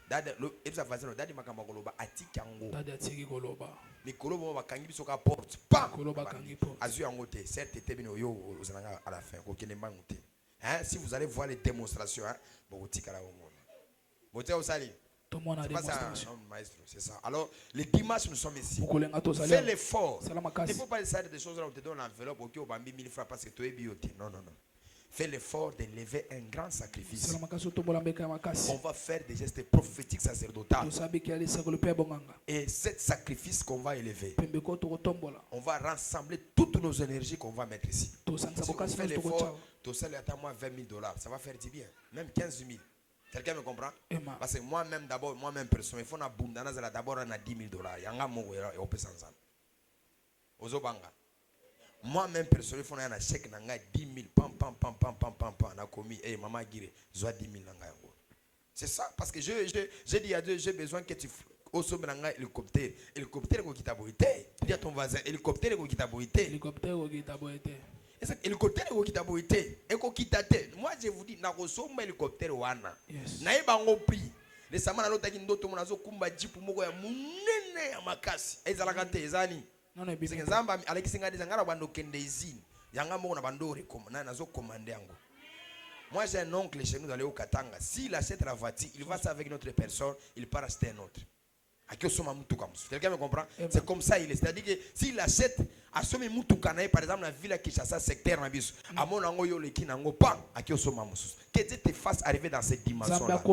A: Dada le ebsa fazelo dadi makamba koloba atiki yango. Dadi atiki koloba. Mikolo bo bakangi biso ka porte. Pa. Koloba kangi porte. Azu yango te. Certes te bino yo ozanga à la fin ko kene mbangu te. Hein, si vous allez voir les démonstrations, hein, c'est ça. Alors, les dimanches, nous sommes ici. Fais l'effort. Il ne faut pas essayer des choses là où tu donnes l'enveloppe, ok, on va 1000 francs parce que tu es bioté. Non, non, non. Fais l'effort de lever un grand sacrifice. On va faire des gestes prophétiques sacerdotaux. Et ce sacrifice qu'on va élever, on va rassembler toutes nos énergies qu'on va mettre ici. Si on fait l'effort, tout ça, moi $20,000. Ça va faire du bien. Même 15 000. Quelqu'un me comprend? Parce que moi-même, d'abord, moi-même, personne, il faut d'abord on a $10,000. Il y a un mot et on peut s'en sortir. Ozobanga. Moi-même, personnellement, il faut un chèque nanga 10 000. Pam, pam, pam, pam, pam, pam, pam. On a commis, hey, maman Guire, zoa 10 000 nanga. C'est ça, parce que j'ai dit à Dieu, j'ai besoin que tu au sommet nanga hélicoptère. Hélicoptère qui t'a boité. Dis à ton voisin, hélicoptère qui t'a boité. Hélicoptère qui t'a boité. Hélicoptère qui t'a boité. Moi, je vous dis, na ressomme hélicoptère wana. Na ebango prix. Les samana l'autre qui ndoto monazo kumba jipu moko ya munene ya makasi. Ezalaka te ezani. C'est que Zamba Alexinga Dizangara Bando Kendezine. Yanga Mona Bando Nazo commandé Ango. Moi j'ai un oncle chez nous dans le Katanga. S'il achète la voiture, il va ça avec notre personne, il part acheter un autre. Quelqu'un me comprend? C'est comme ça il est. C'est-à-dire que s'il achète à Somi Mutukanae, par exemple, la ville qui chasse secteur Nabis, à mon ango yo le kinango pas à Kiosoma Moussous. Que Dieu te fasse arriver dans cette dimension-là.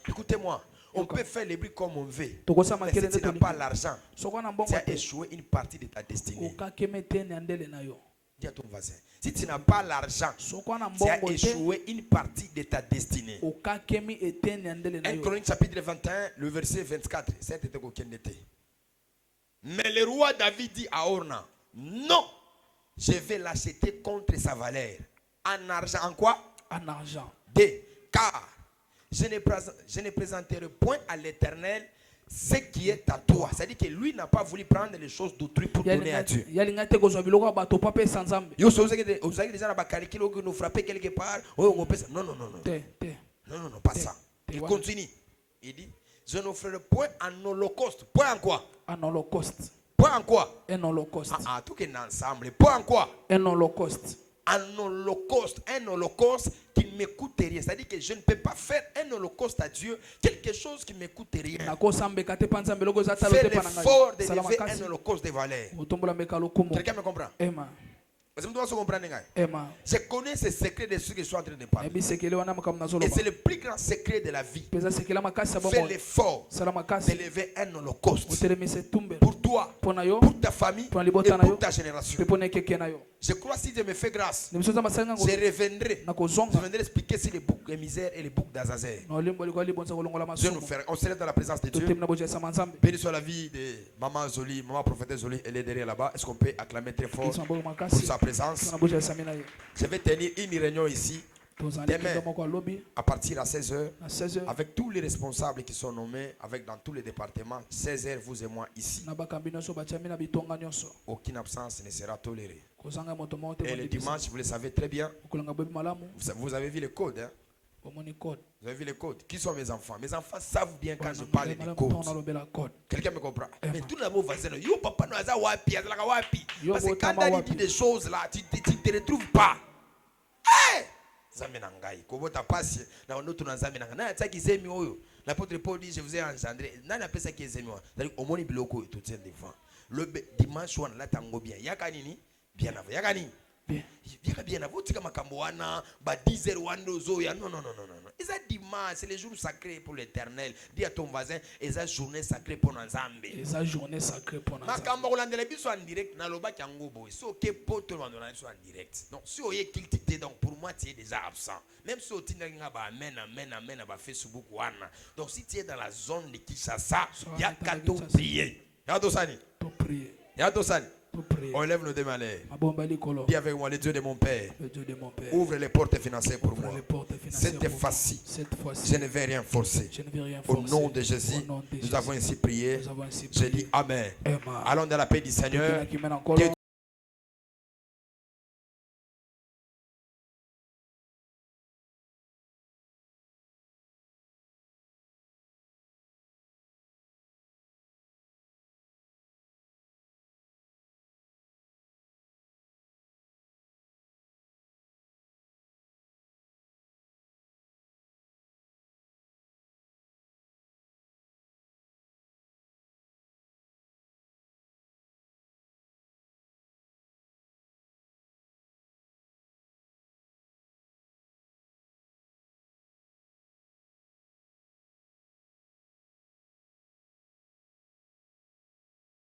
A: Écoutez-moi. On peut faire les bruits comme on veut. Mais si tu n'as pas l'argent, tu as échoué une partie de ta destinée. Dis à ton voisin. Si tu n'as pas l'argent, tu as échoué une partie de ta destinée. 1 Chronique chapitre 21, le verset 24. Mais le roi David dit à Orna, non, je vais l'acheter contre sa valeur. En argent, en quoi? En argent. Car je ne présenterai point à l'Éternel ce qui est à toi. C'est-à-dire que lui n'a pas voulu prendre les choses d'autrui pour donner à Dieu. Vous avez déjà nous frapper quelque part. Non, non, non, non. Non, non, non, pas ça. Il continue. Il dit, je n'offrirai point en holocauste. Point en quoi? En holocauste. Point en quoi? Un holocauste. Ah, tout est ensemble. Point en quoi? Un holocauste. Un holocauste qui ne me coûte rien. C'est-à-dire que je ne peux pas faire un holocauste à Dieu, quelque chose qui ne me coûte rien. Fais l'effort de lever un holocauste de valeur. Quelqu'un me comprend? Je connais ce secret de ce que je suis en train de parler. Et c'est le plus grand secret de la vie. Fais l'effort de lever un holocauste pour toi, pour ta famille et pour ta génération. Je crois si Dieu me fait grâce, je reviendrai expliquer si les boucs de misère et les boucs d'Azazel. On se lève dans la présence de Dieu. Béni soit la vie de maman Zoli, maman prophétesse Zoli, elle est derrière là-bas. Est-ce qu'on peut acclamer très fort pour sa présence? Je vais tenir une réunion ici demain à partir à 16h avec tous les responsables qui sont nommés dans tous les départements. 16h, vous et moi ici. Aucune absence ne sera tolérée. Et le dimanche, vous le savez très bien, vous avez vu les codes. Hein? Vous avez vu les codes. Qui sont mes enfants? Mes enfants savent bien quand je parle des codes. Quelqu'un me comprend? Mais tout le monde va dire, yo papa no aza wapi, azalaka wapi. Parce que quand Dani dit des choses là, tu te retrouves pas. Hey! Zamenangai, kobota passe na onoto na zamenanga. Na tsaki zemi oyo. L'apôtre Paul dit, je vous ai engendré. Nana appelle ça qui est zemi. C'est-à-dire au moni biloko tout tient devant. Le dimanche on la tango bien. Yaka nini? Bien avant. Yaka nini? Bien avant. Tika makambo wana ba 10h wando zo ya non. Et ça dimanche, c'est les jours sacrés pour l'Éternel. Dis à ton voisin, et ça journée sacrée pour Nzambe.
B: Et ça journée sacrée pour Nzambe.
A: Makambo landela biso en direct na loba kango boy. So que pour tout le monde on soit en direct. Donc si on est kiltité donc pour moi tu es déjà absent. Même si on tinga ba amen ba Facebook wana. Donc si tu es dans la zone de Kinshasa, il y a qu'à tout prier. Il y a tout ça ni.
B: Tout prier.
A: Il y a tout ça ni. On lève nos deux mains. Dis avec moi, le Dieu de mon Père. Ouvre les portes financières pour moi. Cette fois-ci, je ne vais rien forcer. Au nom de Jésus, nous avons ainsi prié. Je dis Amen. Allons dans la paix du Seigneur.